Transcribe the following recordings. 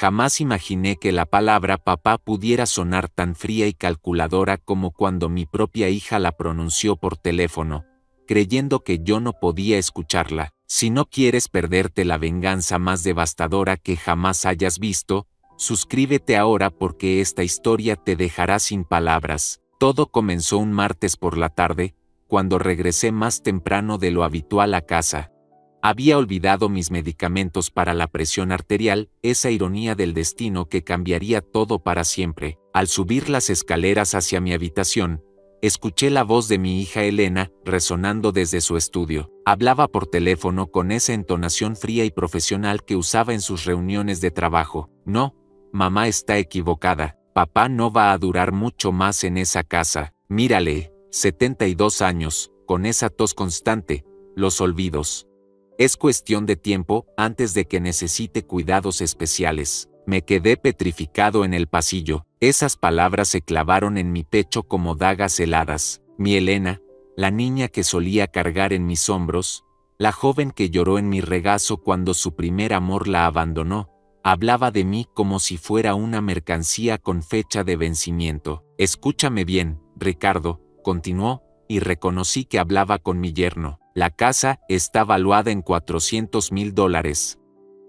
Jamás imaginé que la palabra papá pudiera sonar tan fría y calculadora como cuando mi propia hija la pronunció por teléfono, creyendo que yo no podía escucharla. Si no quieres perderte la venganza más devastadora que jamás hayas visto, suscríbete ahora porque esta historia te dejará sin palabras. Todo comenzó un martes por la tarde, cuando regresé más temprano de lo habitual a casa. Había olvidado mis medicamentos para la presión arterial, esa ironía del destino que cambiaría todo para siempre. Al subir las escaleras hacia mi habitación, escuché la voz de mi hija Elena resonando desde su estudio. Hablaba por teléfono con esa entonación fría y profesional que usaba en sus reuniones de trabajo. No, mamá está equivocada. Papá no va a durar mucho más en esa casa. Mírale, 72 años, con esa tos constante, los olvidos. Es cuestión de tiempo antes de que necesite cuidados especiales. Me quedé petrificado en el pasillo. Esas palabras se clavaron en mi pecho como dagas heladas. Mi Elena, la niña que solía cargar en mis hombros, la joven que lloró en mi regazo cuando su primer amor la abandonó, hablaba de mí como si fuera una mercancía con fecha de vencimiento. Escúchame bien, Ricardo, continuó, y reconocí que hablaba con mi yerno. La casa está valuada en $400,000.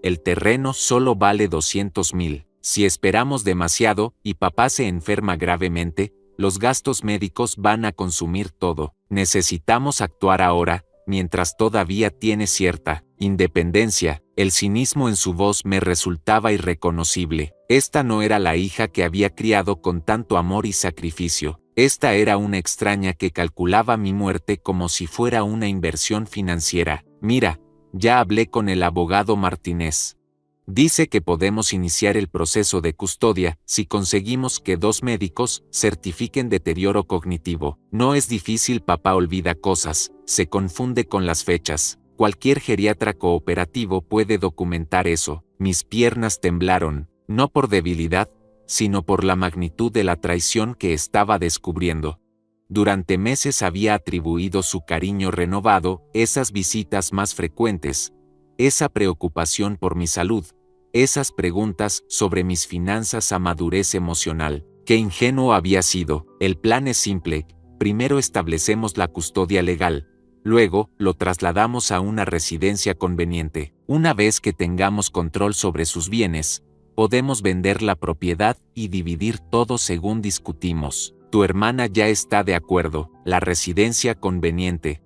El terreno solo vale $200,000. Si esperamos demasiado y papá se enferma gravemente, los gastos médicos van a consumir todo. Necesitamos actuar ahora, mientras todavía tiene cierta independencia. El cinismo en su voz me resultaba irreconocible. Esta no era la hija que había criado con tanto amor y sacrificio. Esta era una extraña que calculaba mi muerte como si fuera una inversión financiera. Mira, ya hablé con el abogado Martínez. Dice que podemos iniciar el proceso de custodia si conseguimos que 2 médicos certifiquen deterioro cognitivo. No es difícil, papá olvida cosas, se confunde con las fechas. Cualquier geriatra cooperativo puede documentar eso. Mis piernas temblaron, no por debilidad, sino por la magnitud de la traición que estaba descubriendo. Durante meses había atribuido su cariño renovado, esas visitas más frecuentes, esa preocupación por mi salud, esas preguntas sobre mis finanzas a madurez emocional. Qué ingenuo había sido. El plan es simple: primero establecemos la custodia legal, luego lo trasladamos a una residencia conveniente. Una vez que tengamos control sobre sus bienes, podemos vender la propiedad y dividir todo según discutimos. Tu hermana ya está de acuerdo. La residencia conveniente.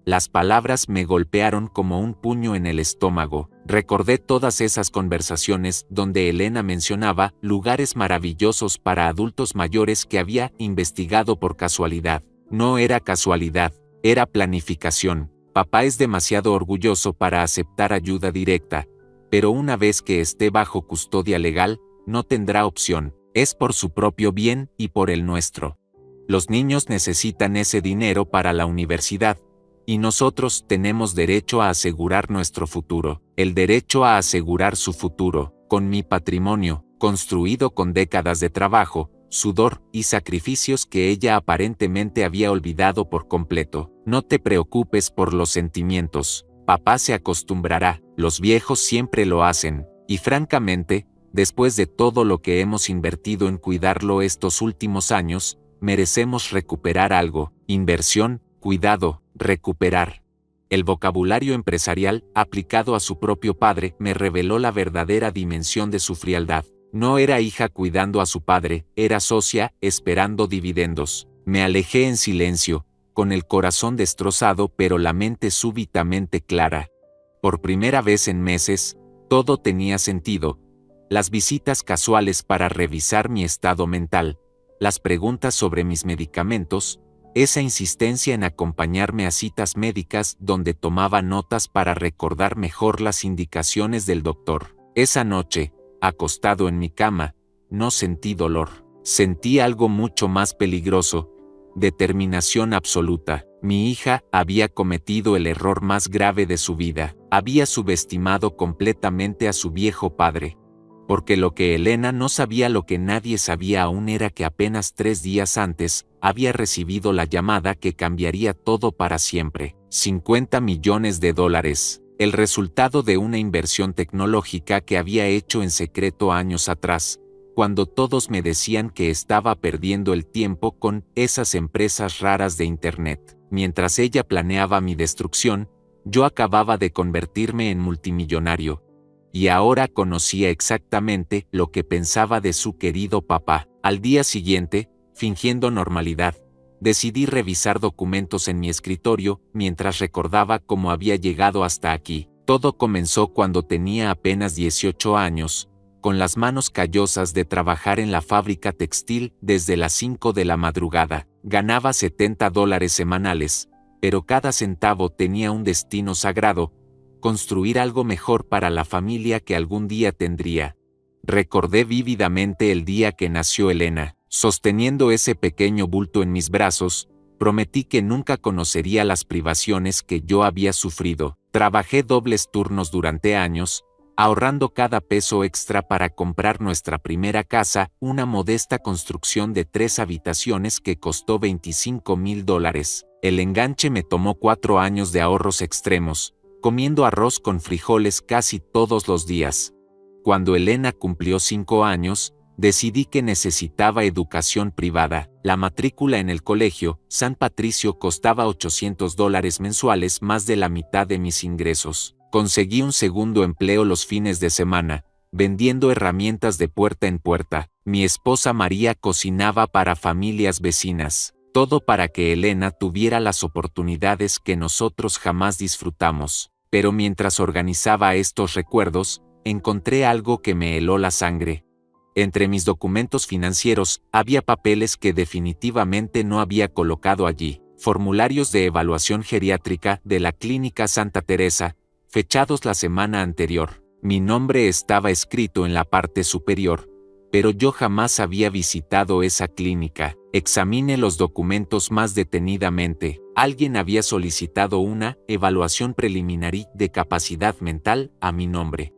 Las palabras me golpearon como un puño en el estómago. Recordé todas esas conversaciones donde Elena mencionaba lugares maravillosos para adultos mayores que había investigado por casualidad. No era casualidad, era planificación. Papá es demasiado orgulloso para aceptar ayuda directa, pero una vez que esté bajo custodia legal, no tendrá opción. Es por su propio bien y por el nuestro. Los niños necesitan ese dinero para la universidad, y nosotros tenemos derecho a asegurar nuestro futuro. El derecho a asegurar su futuro, con mi patrimonio, construido con décadas de trabajo, sudor y sacrificios que ella aparentemente había olvidado por completo. No te preocupes por los sentimientos. Papá se acostumbrará, los viejos siempre lo hacen, y francamente, después de todo lo que hemos invertido en cuidarlo estos últimos años, merecemos recuperar algo. Inversión, cuidado, recuperar. El vocabulario empresarial, aplicado a su propio padre, me reveló la verdadera dimensión de su frialdad. No era hija cuidando a su padre, era socia, esperando dividendos. Me alejé en silencio, con el corazón destrozado pero la mente súbitamente clara. Por primera vez en meses, todo tenía sentido. Las visitas casuales para revisar mi estado mental, las preguntas sobre mis medicamentos, esa insistencia en acompañarme a citas médicas donde tomaba notas para recordar mejor las indicaciones del doctor. Esa noche, acostado en mi cama, no sentí dolor. Sentí algo mucho más peligroso: determinación absoluta. Mi hija había cometido el error más grave de su vida. Había subestimado completamente a su viejo padre. Porque lo que Elena no sabía, lo que nadie sabía aún, era que apenas 3 días antes, había recibido la llamada que cambiaría todo para siempre. $50 millones. el resultado de una inversión tecnológica que había hecho en secreto años atrás, cuando todos me decían que estaba perdiendo el tiempo con esas empresas raras de Internet. Mientras ella planeaba mi destrucción, yo acababa de convertirme en multimillonario. Y ahora conocía exactamente lo que pensaba de su querido papá. Al día siguiente, fingiendo normalidad, decidí revisar documentos en mi escritorio mientras recordaba cómo había llegado hasta aquí. Todo comenzó cuando tenía apenas 18 años, con las manos callosas de trabajar en la fábrica textil desde las 5 de la madrugada. Ganaba $70 semanales, pero cada centavo tenía un destino sagrado: construir algo mejor para la familia que algún día tendría. Recordé vívidamente el día que nació Elena. Sosteniendo ese pequeño bulto en mis brazos, prometí que nunca conocería las privaciones que yo había sufrido. Trabajé dobles turnos durante años, ahorrando cada peso extra para comprar nuestra primera casa, una modesta construcción de 3 habitaciones que costó $25,000. El enganche me tomó 4 años de ahorros extremos, comiendo arroz con frijoles casi todos los días. Cuando Elena cumplió 5 años, decidí que necesitaba educación privada. La matrícula en el colegio San Patricio costaba $800 mensuales, más de la mitad de mis ingresos. Conseguí un segundo empleo los fines de semana, vendiendo herramientas de puerta en puerta. Mi esposa María cocinaba para familias vecinas. Todo para que Elena tuviera las oportunidades que nosotros jamás disfrutamos. Pero mientras organizaba estos recuerdos, encontré algo que me heló la sangre. Entre mis documentos financieros había papeles que definitivamente no había colocado allí. Formularios de evaluación geriátrica de la Clínica Santa Teresa, fechados la semana anterior. Mi nombre estaba escrito en la parte superior, pero yo jamás había visitado esa clínica. Examiné los documentos más detenidamente. Alguien había solicitado una evaluación preliminar de capacidad mental a mi nombre.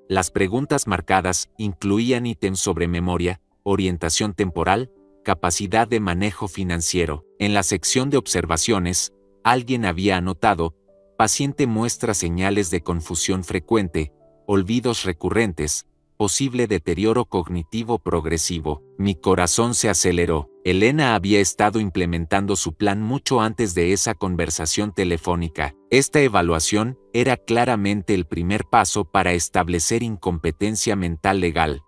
Las preguntas marcadas incluían ítems sobre memoria, orientación temporal, capacidad de manejo financiero. En la sección de observaciones, alguien había anotado: paciente muestra señales de confusión frecuente, olvidos recurrentes, posible deterioro cognitivo progresivo. Mi corazón se aceleró. Elena había estado implementando su plan mucho antes de esa conversación telefónica. Esta evaluación era claramente el primer paso para establecer incompetencia mental legal.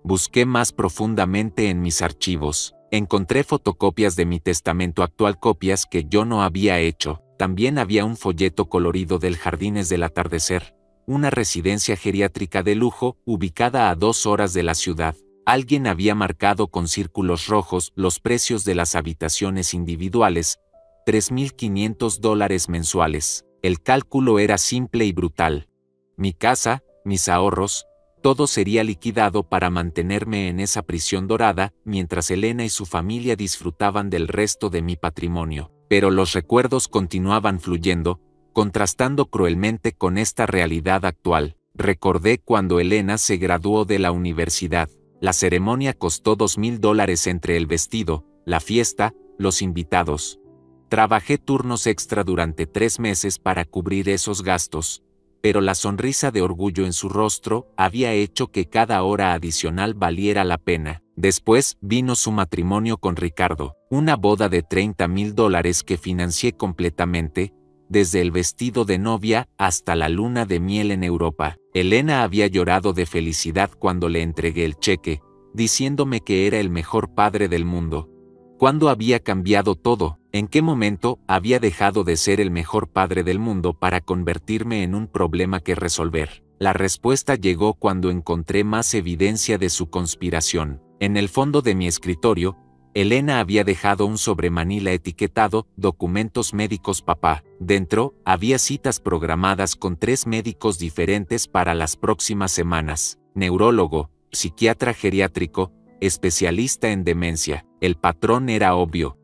Busqué más profundamente en mis archivos. Encontré fotocopias de mi testamento actual, copias que yo no había hecho. También había un folleto colorido del Jardines del Atardecer, una residencia geriátrica de lujo ubicada a 2 horas de la ciudad. Alguien había marcado con círculos rojos los precios de las habitaciones individuales: $3,500 mensuales. El cálculo era simple y brutal. Mi casa, mis ahorros, todo sería liquidado para mantenerme en esa prisión dorada, mientras Elena y su familia disfrutaban del resto de mi patrimonio. Pero los recuerdos continuaban fluyendo, contrastando cruelmente con esta realidad actual. Recordé cuando Elena se graduó de la universidad. La ceremonia costó $2,000 entre el vestido, la fiesta, los invitados. Trabajé turnos extra durante 3 meses para cubrir esos gastos, pero la sonrisa de orgullo en su rostro había hecho que cada hora adicional valiera la pena. Después vino su matrimonio con Ricardo, una boda de $30,000 que financié completamente, desde el vestido de novia hasta la luna de miel en Europa. Elena había llorado de felicidad cuando le entregué el cheque, diciéndome que era el mejor padre del mundo. ¿Cuándo había cambiado todo? ¿En qué momento había dejado de ser el mejor padre del mundo para convertirme en un problema que resolver? La respuesta llegó cuando encontré más evidencia de su conspiración. En el fondo de mi escritorio, Elena había dejado un sobremanila etiquetado «Documentos médicos papá». Dentro, había citas programadas con 3 médicos diferentes para las próximas semanas: neurólogo, psiquiatra geriátrico, especialista en demencia. El patrón era obvio.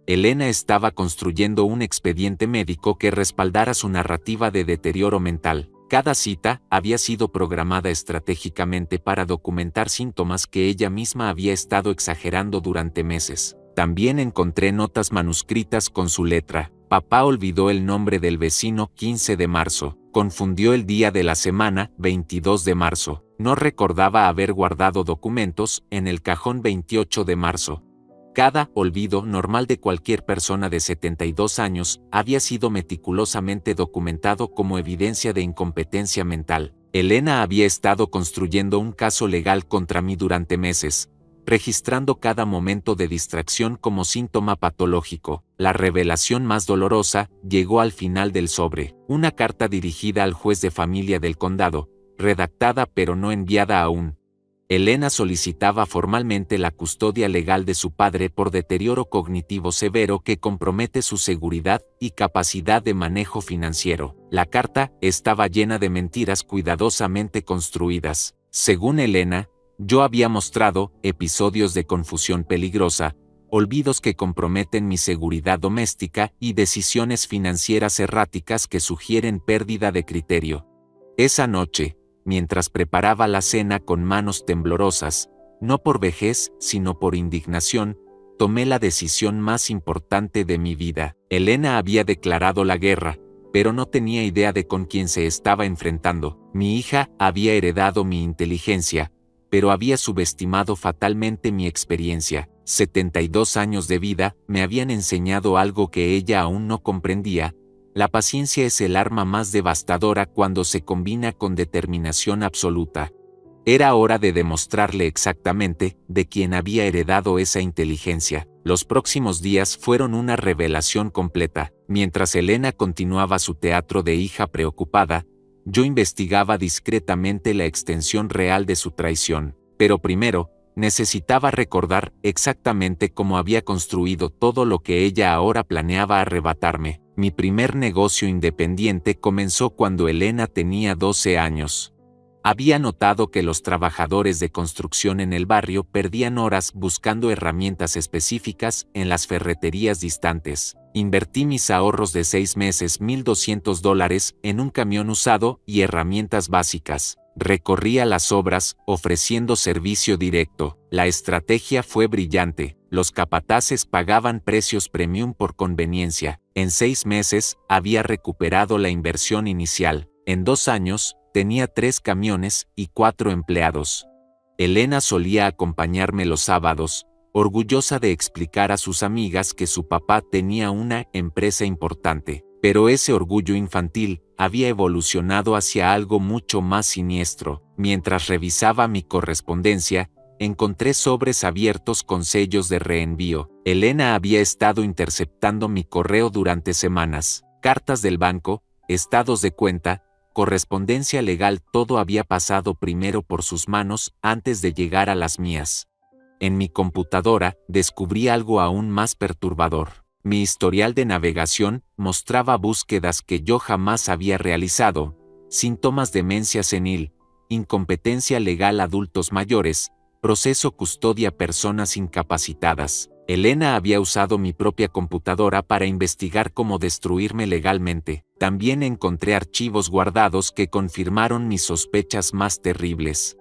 Elena estaba construyendo un expediente médico que respaldara su narrativa de deterioro mental. Cada cita había sido programada estratégicamente para documentar síntomas que ella misma había estado exagerando durante meses. También encontré notas manuscritas con su letra. Papá olvidó el nombre del vecino 15 de marzo. Confundió el día de la semana 22 de marzo. No recordaba haber guardado documentos en el cajón 28 de marzo. Cada olvido normal de cualquier persona de 72 años había sido meticulosamente documentado como evidencia de incompetencia mental. Elena había estado construyendo un caso legal contra mí durante meses, registrando cada momento de distracción como síntoma patológico. La revelación más dolorosa llegó al final del sobre, una carta dirigida al juez de familia del condado, redactada pero no enviada aún. Elena solicitaba formalmente la custodia legal de su padre por deterioro cognitivo severo que compromete su seguridad y capacidad de manejo financiero. La carta estaba llena de mentiras cuidadosamente construidas. Según Elena, yo había mostrado episodios de confusión peligrosa, olvidos que comprometen mi seguridad doméstica y decisiones financieras erráticas que sugieren pérdida de criterio. Esa noche, mientras preparaba la cena con manos temblorosas, no por vejez, sino por indignación, tomé la decisión más importante de mi vida. Elena había declarado la guerra, pero no tenía idea de con quién se estaba enfrentando. Mi hija había heredado mi inteligencia, pero había subestimado fatalmente mi experiencia. 72 años de vida me habían enseñado algo que ella aún no comprendía. La paciencia es el arma más devastadora cuando se combina con determinación absoluta. Era hora de demostrarle exactamente de quién había heredado esa inteligencia. Los próximos días fueron una revelación completa. Mientras Elena continuaba su teatro de hija preocupada, yo investigaba discretamente la extensión real de su traición. Pero primero, necesitaba recordar exactamente cómo había construido todo lo que ella ahora planeaba arrebatarme. Mi primer negocio independiente comenzó cuando Elena tenía 12 años. Había notado que los trabajadores de construcción en el barrio perdían horas buscando herramientas específicas en las ferreterías distantes. Invertí mis ahorros de 6 meses $1,200 en un camión usado y herramientas básicas. Recorría las obras, ofreciendo servicio directo. La estrategia fue brillante. Los capataces pagaban precios premium por conveniencia. En 6 meses, había recuperado la inversión inicial. En 2 años, tenía 3 camiones y 4 empleados. Elena solía acompañarme los sábados, orgullosa de explicar a sus amigas que su papá tenía una empresa importante. Pero ese orgullo infantil había evolucionado hacia algo mucho más siniestro. Mientras revisaba mi correspondencia, encontré sobres abiertos con sellos de reenvío. Elena había estado interceptando mi correo durante semanas. Cartas del banco, estados de cuenta, correspondencia legal, todo había pasado primero por sus manos antes de llegar a las mías. En mi computadora, descubrí algo aún más perturbador. Mi historial de navegación mostraba búsquedas que yo jamás había realizado: síntomas de demencia senil, incompetencia legal adultos mayores, proceso custodia personas incapacitadas. Elena había usado mi propia computadora para investigar cómo destruirme legalmente. También encontré archivos guardados que confirmaron mis sospechas más terribles.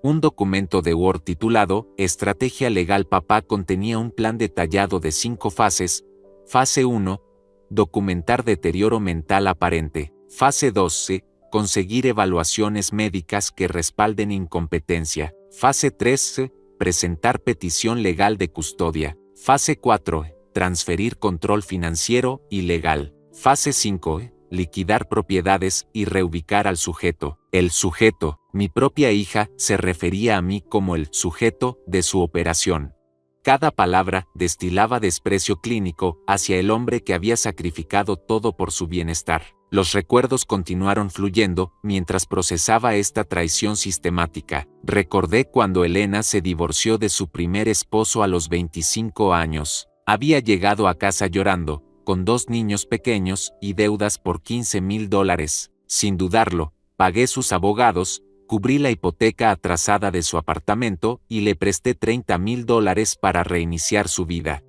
Un documento de Word titulado Estrategia Legal Papá contenía un plan detallado de 5 fases. Fase 1. Documentar deterioro mental aparente. Fase 2. Conseguir evaluaciones médicas que respalden incompetencia. Fase 3. Presentar petición legal de custodia. Fase 4. Transferir control financiero y legal. Fase 5. Liquidar propiedades y reubicar al sujeto. El sujeto, mi propia hija, se refería a mí como el sujeto de su operación. Cada palabra destilaba desprecio clínico hacia el hombre que había sacrificado todo por su bienestar. Los recuerdos continuaron fluyendo mientras procesaba esta traición sistemática. Recordé cuando Elena se divorció de su primer esposo a los 25 años. Había llegado a casa llorando, con 2 niños pequeños y deudas por $15,000. Sin dudarlo, pagué sus abogados, cubrí la hipoteca atrasada de su apartamento y le presté $30,000 para reiniciar su vida.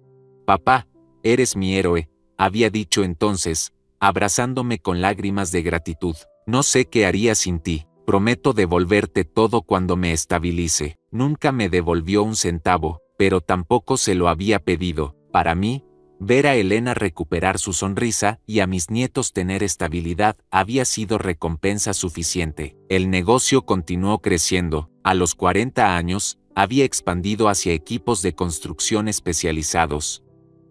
Papá, eres mi héroe, había dicho entonces, abrazándome con lágrimas de gratitud. No sé qué haría sin ti. Prometo devolverte todo cuando me estabilice. Nunca me devolvió un centavo, pero tampoco se lo había pedido. Para mí, Ver a Elena recuperar su sonrisa y a mis nietos tener estabilidad había sido recompensa suficiente. El negocio continuó creciendo. A los 40 años, había expandido hacia equipos de construcción especializados.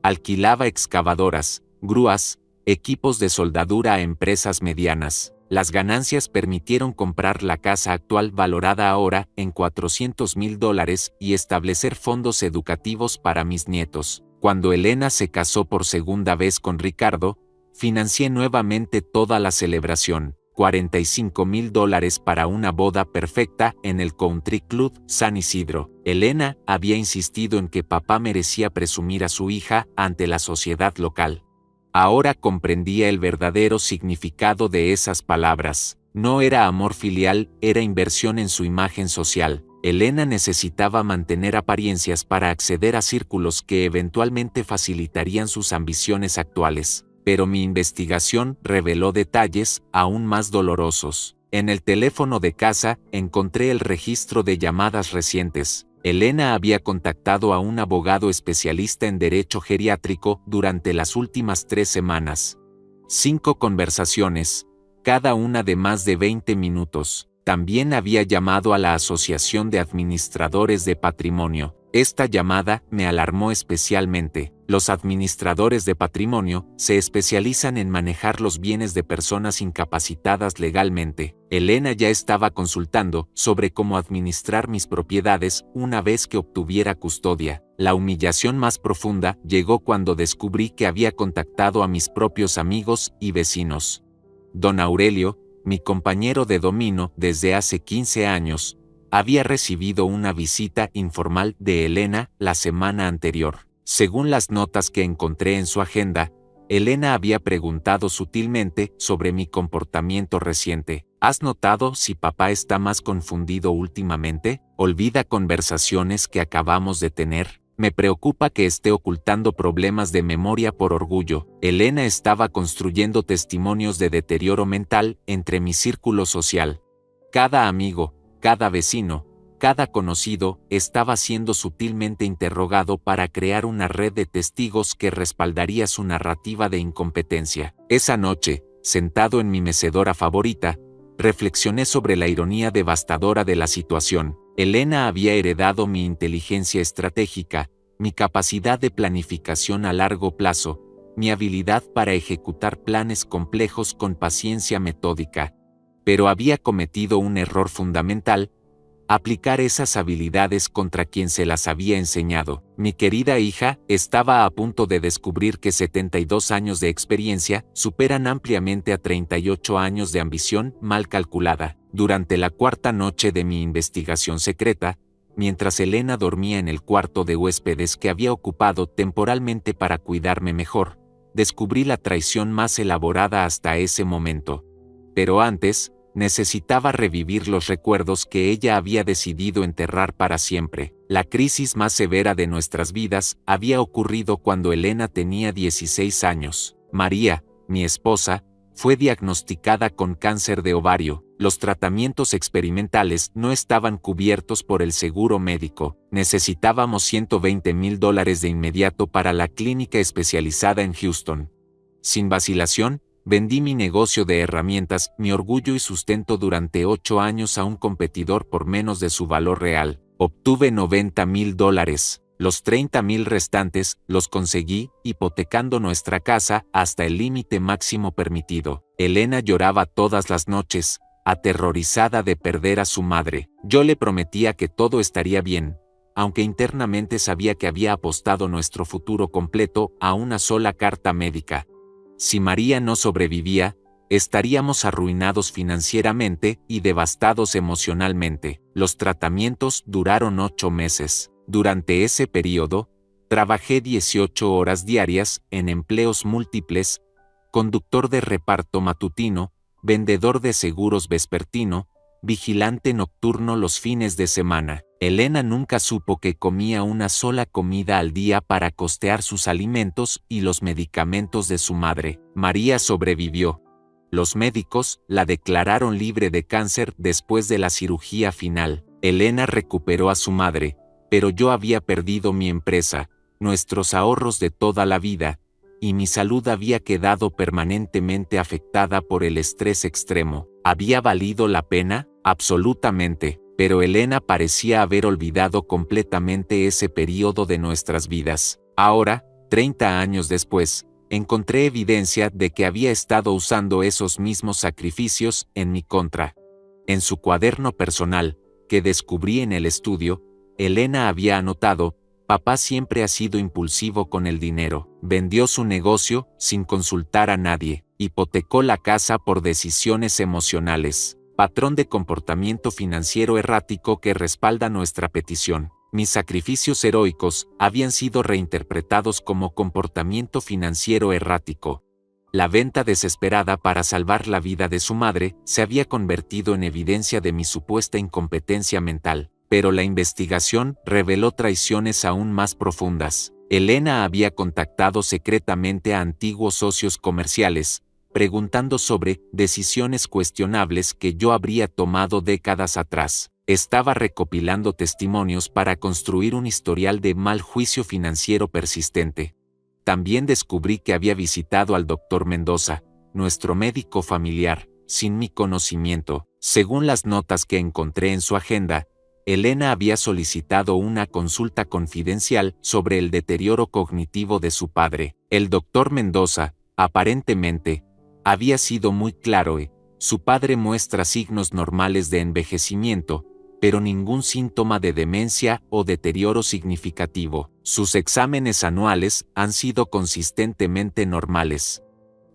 Alquilaba excavadoras, grúas, equipos de soldadura a empresas medianas. Las ganancias permitieron comprar la casa actual valorada ahora en $400,000 y establecer fondos educativos para mis nietos. Cuando Elena se casó por segunda vez con Ricardo, financié nuevamente toda la celebración, $45,000 para una boda perfecta en el Country Club San Isidro. Elena había insistido en que papá merecía presumir a su hija ante la sociedad local. Ahora comprendía el verdadero significado de esas palabras. No era amor filial, era inversión en su imagen social. Elena necesitaba mantener apariencias para acceder a círculos que eventualmente facilitarían sus ambiciones actuales. Pero mi investigación reveló detalles aún más dolorosos. En el teléfono de casa encontré el registro de llamadas recientes. Elena había contactado a un abogado especialista en derecho geriátrico durante las últimas 3 semanas. 5 conversaciones, cada una de más de 20 minutos. También había llamado a la Asociación de Administradores de Patrimonio. Esta llamada me alarmó especialmente. Los administradores de patrimonio se especializan en manejar los bienes de personas incapacitadas legalmente. Elena ya estaba consultando sobre cómo administrar mis propiedades una vez que obtuviera custodia. La humillación más profunda llegó cuando descubrí que había contactado a mis propios amigos y vecinos. Don Aurelio, mi compañero de dominó desde hace 15 años, había recibido una visita informal de Elena la semana anterior. Según las notas que encontré en su agenda, Elena había preguntado sutilmente sobre mi comportamiento reciente. ¿Has notado si papá está más confundido últimamente? ¿Olvida conversaciones que acabamos de tener? Me preocupa que esté ocultando problemas de memoria por orgullo. Elena estaba construyendo testimonios de deterioro mental entre mi círculo social. Cada amigo, cada vecino, cada conocido estaba siendo sutilmente interrogado para crear una red de testigos que respaldaría su narrativa de incompetencia. Esa noche, sentado en mi mecedora favorita, reflexioné sobre la ironía devastadora de la situación. Elena había heredado mi inteligencia estratégica, mi capacidad de planificación a largo plazo, mi habilidad para ejecutar planes complejos con paciencia metódica. Pero había cometido un error fundamental: aplicar esas habilidades contra quien se las había enseñado. Mi querida hija estaba a punto de descubrir que 72 años de experiencia superan ampliamente a 38 años de ambición mal calculada. Durante la 4ª noche de mi investigación secreta, mientras Elena dormía en el cuarto de huéspedes que había ocupado temporalmente para cuidarme mejor, descubrí la traición más elaborada hasta ese momento. Pero antes, necesitaba revivir los recuerdos que ella había decidido enterrar para siempre. La crisis más severa de nuestras vidas había ocurrido cuando Elena tenía 16 años. María, mi esposa, fue diagnosticada con cáncer de ovario. Los tratamientos experimentales no estaban cubiertos por el seguro médico. Necesitábamos $120,000 de inmediato para la clínica especializada en Houston. Sin vacilación, vendí mi negocio de herramientas, mi orgullo y sustento durante 8 años a un competidor por menos de su valor real. Obtuve $90,000. Los 30,000 restantes los conseguí hipotecando nuestra casa hasta el límite máximo permitido. Elena lloraba todas las noches, aterrorizada de perder a su madre. Yo le prometía que todo estaría bien, aunque internamente sabía que había apostado nuestro futuro completo a una sola carta médica. Si María no sobrevivía, estaríamos arruinados financieramente y devastados emocionalmente. Los tratamientos duraron 8 meses. Durante ese periodo, trabajé 18 horas diarias en empleos múltiples: conductor de reparto matutino, vendedor de seguros vespertino, vigilante nocturno los fines de semana. Elena nunca supo que comía una sola comida al día para costear sus alimentos y los medicamentos de su madre. María sobrevivió. Los médicos la declararon libre de cáncer después de la cirugía final. Elena recuperó a su madre, pero yo había perdido mi empresa, nuestros ahorros de toda la vida, y mi salud había quedado permanentemente afectada por el estrés extremo. ¿Había valido la pena? Absolutamente, pero Elena parecía haber olvidado completamente ese periodo de nuestras vidas. Ahora, 30 años después, encontré evidencia de que había estado usando esos mismos sacrificios en mi contra. En su cuaderno personal, que descubrí en el estudio, Elena había anotado: papá siempre ha sido impulsivo con el dinero, vendió su negocio sin consultar a nadie, hipotecó la casa por decisiones emocionales, patrón de comportamiento financiero errático que respalda nuestra petición. Mis sacrificios heroicos habían sido reinterpretados como comportamiento financiero errático. La venta desesperada para salvar la vida de su madre se había convertido en evidencia de mi supuesta incompetencia mental, pero la investigación reveló traiciones aún más profundas. Elena había contactado secretamente a antiguos socios comerciales, preguntando sobre decisiones cuestionables que yo habría tomado décadas atrás. Estaba recopilando testimonios para construir un historial de mal juicio financiero persistente. También descubrí que había visitado al doctor Mendoza, nuestro médico familiar, sin mi conocimiento. Según las notas que encontré en su agenda, Elena había solicitado una consulta confidencial sobre el deterioro cognitivo de su padre. El doctor Mendoza, aparentemente, había sido muy claro. Su padre muestra signos normales de envejecimiento, pero ningún síntoma de demencia o deterioro significativo. Sus exámenes anuales han sido consistentemente normales.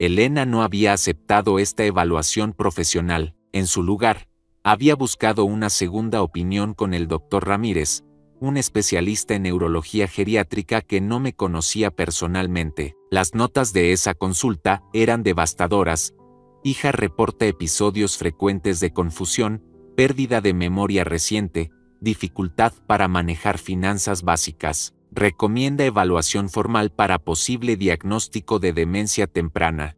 Elena no había aceptado esta evaluación profesional. En su lugar, había buscado una segunda opinión con el doctor Ramírez, un especialista en neurología geriátrica que no me conocía personalmente. Las notas de esa consulta eran devastadoras. Hija reporta episodios frecuentes de confusión, pérdida de memoria reciente, dificultad para manejar finanzas básicas. Recomienda evaluación formal para posible diagnóstico de demencia temprana.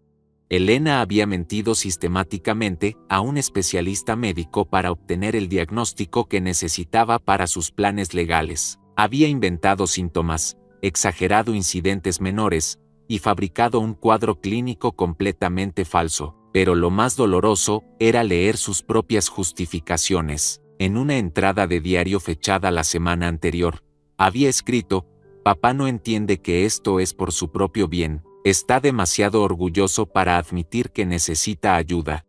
Elena había mentido sistemáticamente a un especialista médico para obtener el diagnóstico que necesitaba para sus planes legales. Había inventado síntomas, exagerado incidentes menores, y fabricado un cuadro clínico completamente falso. Pero lo más doloroso era leer sus propias justificaciones. En una entrada de diario fechada la semana anterior, había escrito: papá no entiende que esto es por su propio bien, está demasiado orgulloso para admitir que necesita ayuda.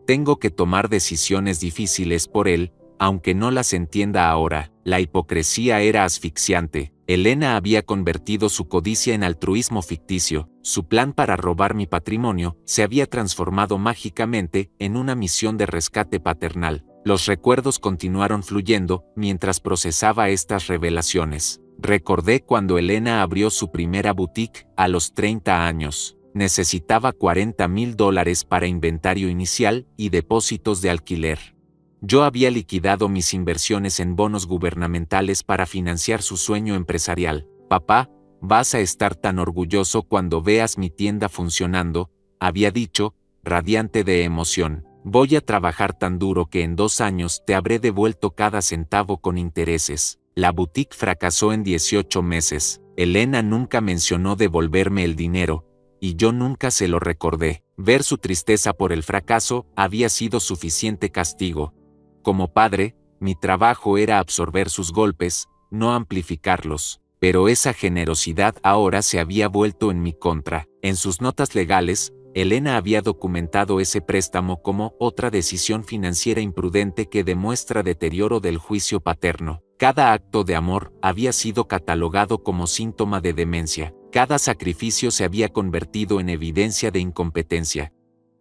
Tengo que tomar decisiones difíciles por él, aunque no las entienda ahora. La hipocresía era asfixiante. Elena había convertido su codicia en altruismo ficticio. Su plan para robar mi patrimonio se había transformado mágicamente en una misión de rescate paternal. Los recuerdos continuaron fluyendo mientras procesaba estas revelaciones. Recordé cuando Elena abrió su primera boutique a los 30 años. Necesitaba $40,000 para inventario inicial y depósitos de alquiler. Yo había liquidado mis inversiones en bonos gubernamentales para financiar su sueño empresarial. Papá, vas a estar tan orgulloso cuando veas mi tienda funcionando, había dicho, radiante de emoción. Voy a trabajar tan duro que en 2 años te habré devuelto cada centavo con intereses. La boutique fracasó en 18 meses. Elena nunca mencionó devolverme el dinero, y yo nunca se lo recordé. Ver su tristeza por el fracaso había sido suficiente castigo. Como padre, mi trabajo era absorber sus golpes, no amplificarlos. Pero esa generosidad ahora se había vuelto en mi contra. En sus notas legales, Elena había documentado ese préstamo como otra decisión financiera imprudente que demuestra deterioro del juicio paterno. Cada acto de amor había sido catalogado como síntoma de demencia. Cada sacrificio se había convertido en evidencia de incompetencia.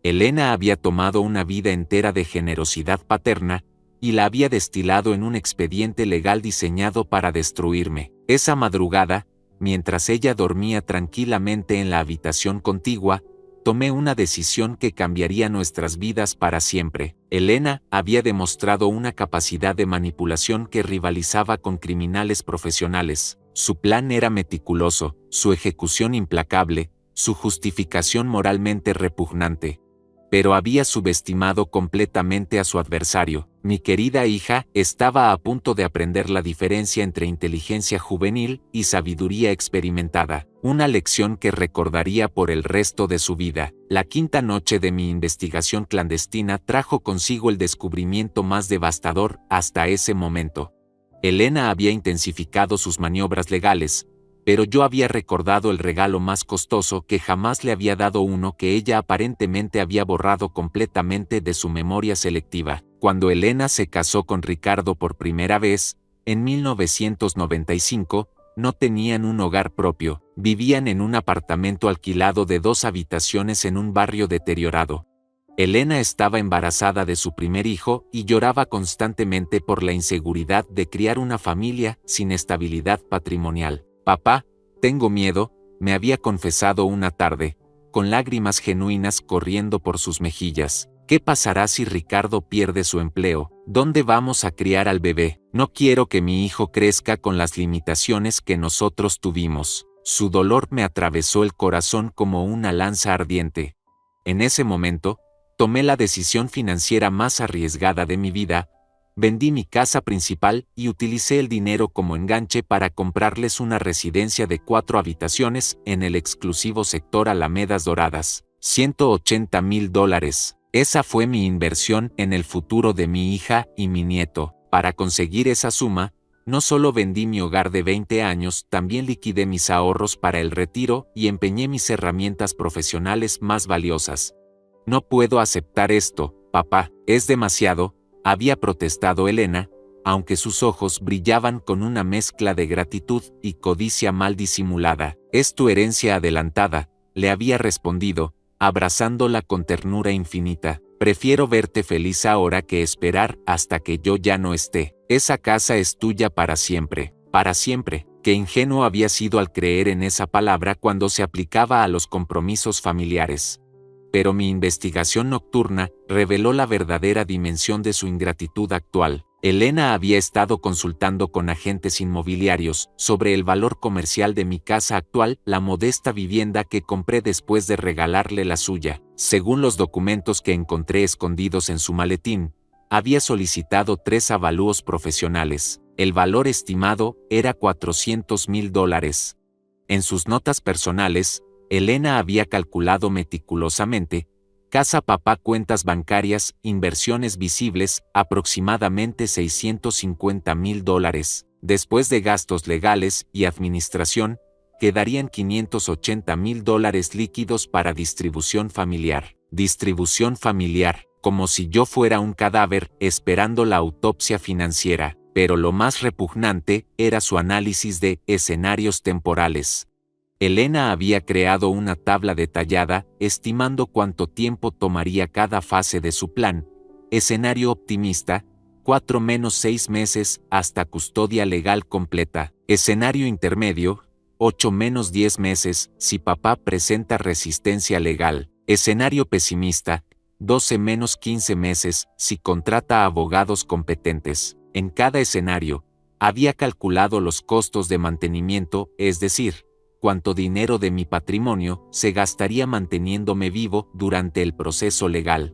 Elena había tomado una vida entera de generosidad paterna y la había destilado en un expediente legal diseñado para destruirme. Esa madrugada, mientras ella dormía tranquilamente en la habitación contigua, tomé una decisión que cambiaría nuestras vidas para siempre. Elena había demostrado una capacidad de manipulación que rivalizaba con criminales profesionales. Su plan era meticuloso, su ejecución implacable, su justificación moralmente repugnante. Pero había subestimado completamente a su adversario. Mi querida hija estaba a punto de aprender la diferencia entre inteligencia juvenil y sabiduría experimentada, una lección que recordaría por el resto de su vida. La quinta noche de mi investigación clandestina trajo consigo el descubrimiento más devastador hasta ese momento. Elena había intensificado sus maniobras legales, pero yo había recordado el regalo más costoso que jamás le había dado, uno que ella aparentemente había borrado completamente de su memoria selectiva. Cuando Elena se casó con Ricardo por primera vez, en 1995, no tenían un hogar propio, vivían en un apartamento alquilado de 2 habitaciones en un barrio deteriorado. Elena estaba embarazada de su primer hijo y lloraba constantemente por la inseguridad de criar una familia sin estabilidad patrimonial. «Papá, tengo miedo», me había confesado una tarde, con lágrimas genuinas corriendo por sus mejillas. «¿Qué pasará si Ricardo pierde su empleo? ¿Dónde vamos a criar al bebé? No quiero que mi hijo crezca con las limitaciones que nosotros tuvimos». Su dolor me atravesó el corazón como una lanza ardiente. En ese momento, tomé la decisión financiera más arriesgada de mi vida. Vendí mi casa principal y utilicé el dinero como enganche para comprarles una residencia de 4 habitaciones en el exclusivo sector Alamedas Doradas. $180,000. Esa fue mi inversión en el futuro de mi hija y mi nieto. Para conseguir esa suma, no solo vendí mi hogar de 20 años, también liquidé mis ahorros para el retiro y empeñé mis herramientas profesionales más valiosas. «No puedo aceptar esto, papá, es demasiado», había protestado Elena, aunque sus ojos brillaban con una mezcla de gratitud y codicia mal disimulada. «Es tu herencia adelantada», le había respondido, abrazándola con ternura infinita. «Prefiero verte feliz ahora que esperar hasta que yo ya no esté. Esa casa es tuya para siempre, para siempre». Qué ingenuo había sido al creer en esa palabra cuando se aplicaba a los compromisos familiares. Pero mi investigación nocturna reveló la verdadera dimensión de su ingratitud actual. Elena había estado consultando con agentes inmobiliarios sobre el valor comercial de mi casa actual, la modesta vivienda que compré después de regalarle la suya. Según los documentos que encontré escondidos en su maletín, había solicitado 3 avalúos profesionales. El valor estimado era $400,000. En sus notas personales, Elena había calculado meticulosamente: casa, papá, cuentas bancarias, inversiones visibles, aproximadamente $650,000. Después de gastos legales y administración, quedarían $580,000 líquidos para distribución familiar. Distribución familiar, como si yo fuera un cadáver esperando la autopsia financiera. Pero lo más repugnante era su análisis de escenarios temporales. Elena había creado una tabla detallada, estimando cuánto tiempo tomaría cada fase de su plan. Escenario optimista: 4 menos 6 meses hasta custodia legal completa. Escenario intermedio: 8 menos 10 meses si papá presenta resistencia legal. Escenario pesimista: 12 menos 15 meses si contrata abogados competentes. En cada escenario, había calculado los costos de mantenimiento, es decir, cuánto dinero de mi patrimonio se gastaría manteniéndome vivo durante el proceso legal.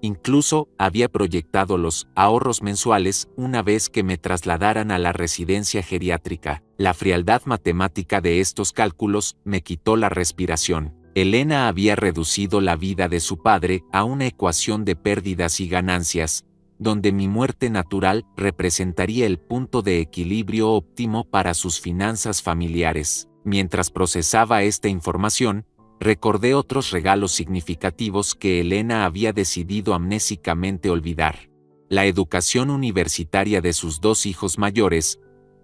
Incluso había proyectado los ahorros mensuales una vez que me trasladaran a la residencia geriátrica. La frialdad matemática de estos cálculos me quitó la respiración. Elena había reducido la vida de su padre a una ecuación de pérdidas y ganancias, donde mi muerte natural representaría el punto de equilibrio óptimo para sus finanzas familiares. Mientras procesaba esta información, recordé otros regalos significativos que Elena había decidido amnésicamente olvidar. La educación universitaria de sus 2 hijos mayores,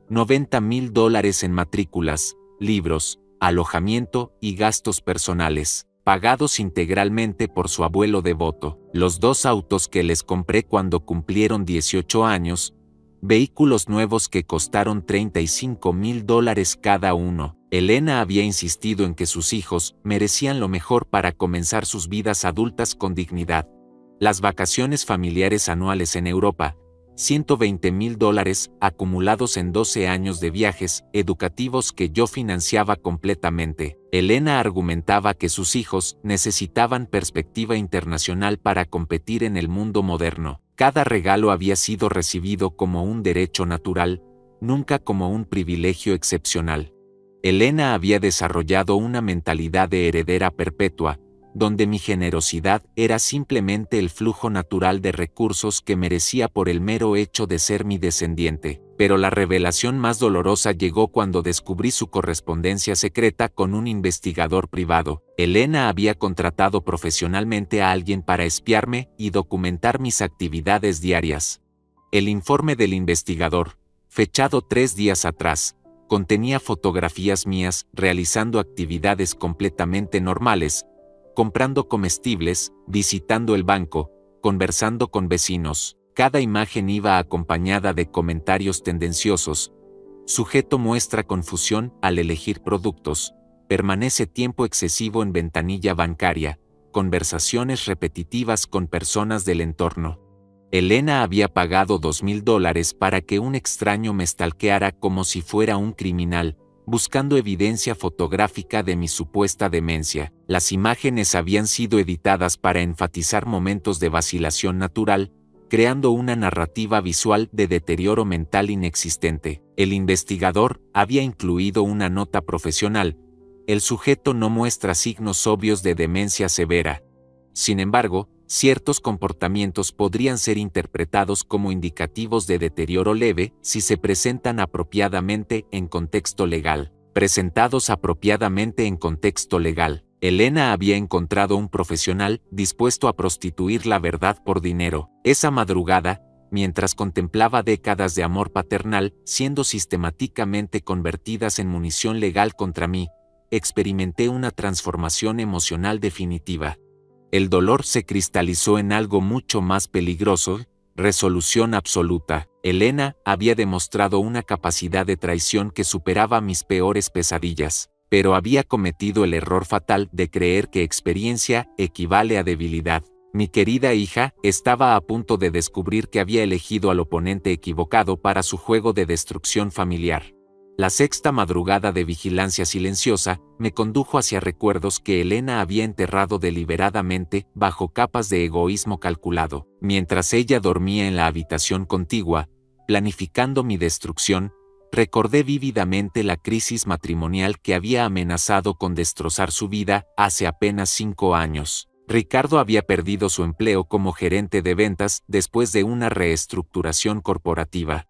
$90,000 en matrículas, libros, alojamiento y gastos personales, pagados integralmente por su abuelo devoto. Los 2 autos que les compré cuando cumplieron 18 años, vehículos nuevos que costaron $35,000 cada uno. Elena había insistido en que sus hijos merecían lo mejor para comenzar sus vidas adultas con dignidad. Las vacaciones familiares anuales en Europa, $120,000 acumulados en 12 años de viajes educativos que yo financiaba completamente. Elena argumentaba que sus hijos necesitaban perspectiva internacional para competir en el mundo moderno. Cada regalo había sido recibido como un derecho natural, nunca como un privilegio excepcional. Elena había desarrollado una mentalidad de heredera perpetua, donde mi generosidad era simplemente el flujo natural de recursos que merecía por el mero hecho de ser mi descendiente. Pero la revelación más dolorosa llegó cuando descubrí su correspondencia secreta con un investigador privado. Elena había contratado profesionalmente a alguien para espiarme y documentar mis actividades diarias. El informe del investigador, fechado 3 días atrás, contenía fotografías mías realizando actividades completamente normales, comprando comestibles, visitando el banco, conversando con vecinos. Cada imagen iba acompañada de comentarios tendenciosos. Sujeto muestra confusión al elegir productos. Permanece tiempo excesivo en ventanilla bancaria. Conversaciones repetitivas con personas del entorno. Elena había pagado $2,000 para que un extraño me stalkeara como si fuera un criminal, buscando evidencia fotográfica de mi supuesta demencia. Las imágenes habían sido editadas para enfatizar momentos de vacilación natural, creando una narrativa visual de deterioro mental inexistente. El investigador había incluido una nota profesional. El sujeto no muestra signos obvios de demencia severa. Sin embargo, ciertos comportamientos podrían ser interpretados como indicativos de deterioro leve si se presentan apropiadamente en contexto legal. Presentados apropiadamente en contexto legal, Elena había encontrado un profesional dispuesto a prostituir la verdad por dinero. Esa madrugada, mientras contemplaba décadas de amor paternal siendo sistemáticamente convertidas en munición legal contra mí, experimenté una transformación emocional definitiva. El dolor se cristalizó en algo mucho más peligroso: resolución absoluta. Elena había demostrado una capacidad de traición que superaba mis peores pesadillas, pero había cometido el error fatal de creer que experiencia equivale a debilidad. Mi querida hija estaba a punto de descubrir que había elegido al oponente equivocado para su juego de destrucción familiar. La sexta madrugada de vigilancia silenciosa me condujo hacia recuerdos que Elena había enterrado deliberadamente bajo capas de egoísmo calculado. Mientras ella dormía en la habitación contigua, planificando mi destrucción, recordé vívidamente la crisis matrimonial que había amenazado con destrozar su vida hace apenas 5 años. Ricardo había perdido su empleo como gerente de ventas después de una reestructuración corporativa.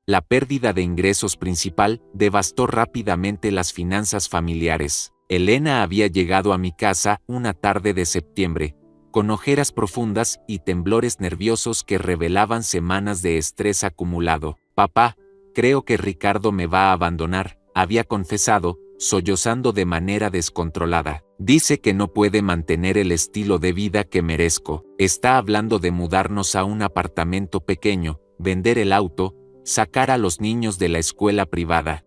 La pérdida de ingresos principal devastó rápidamente las finanzas familiares. Elena había llegado a mi casa una tarde de septiembre, con ojeras profundas y temblores nerviosos que revelaban semanas de estrés acumulado. «Papá, creo que Ricardo me va a abandonar», había confesado, sollozando de manera descontrolada. «Dice que no puede mantener el estilo de vida que merezco. Está hablando de mudarnos a un apartamento pequeño, vender el auto, sacar a los niños de la escuela privada».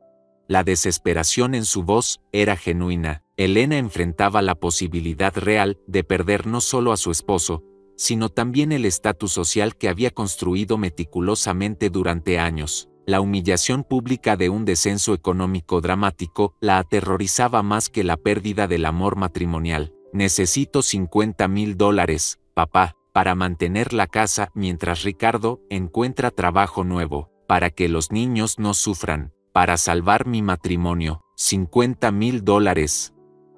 La desesperación en su voz era genuina. Elena enfrentaba la posibilidad real de perder no solo a su esposo, sino también el estatus social que había construido meticulosamente durante años. La humillación pública de un descenso económico dramático la aterrorizaba más que la pérdida del amor matrimonial. «Necesito $50,000, papá, para mantener la casa mientras Ricardo encuentra trabajo nuevo, para que los niños no sufran, para salvar mi matrimonio». $50,000.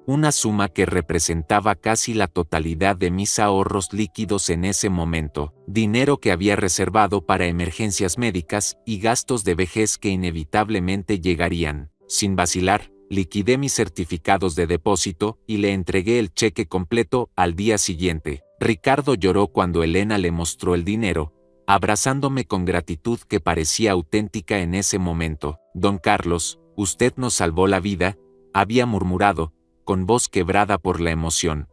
Una suma que representaba casi la totalidad de mis ahorros líquidos en ese momento, dinero que había reservado para emergencias médicas y gastos de vejez que inevitablemente llegarían. Sin vacilar, liquidé mis certificados de depósito y le entregué el cheque completo al día siguiente. Ricardo lloró cuando Elena le mostró el dinero, abrazándome con gratitud que parecía auténtica en ese momento. «Don Carlos, usted nos salvó la vida», había murmurado, con voz quebrada por la emoción.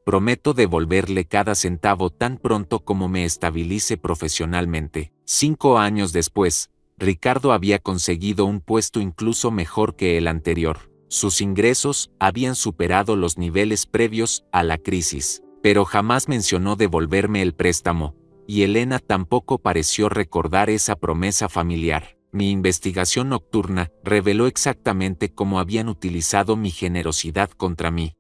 «Prometo devolverle cada centavo tan pronto como me estabilice profesionalmente». 5 años después, Ricardo había conseguido un puesto incluso mejor que el anterior. Sus ingresos habían superado los niveles previos a la crisis, pero jamás mencionó devolverme el préstamo, y Elena tampoco pareció recordar esa promesa familiar. Mi investigación nocturna reveló exactamente cómo habían utilizado mi generosidad contra mí.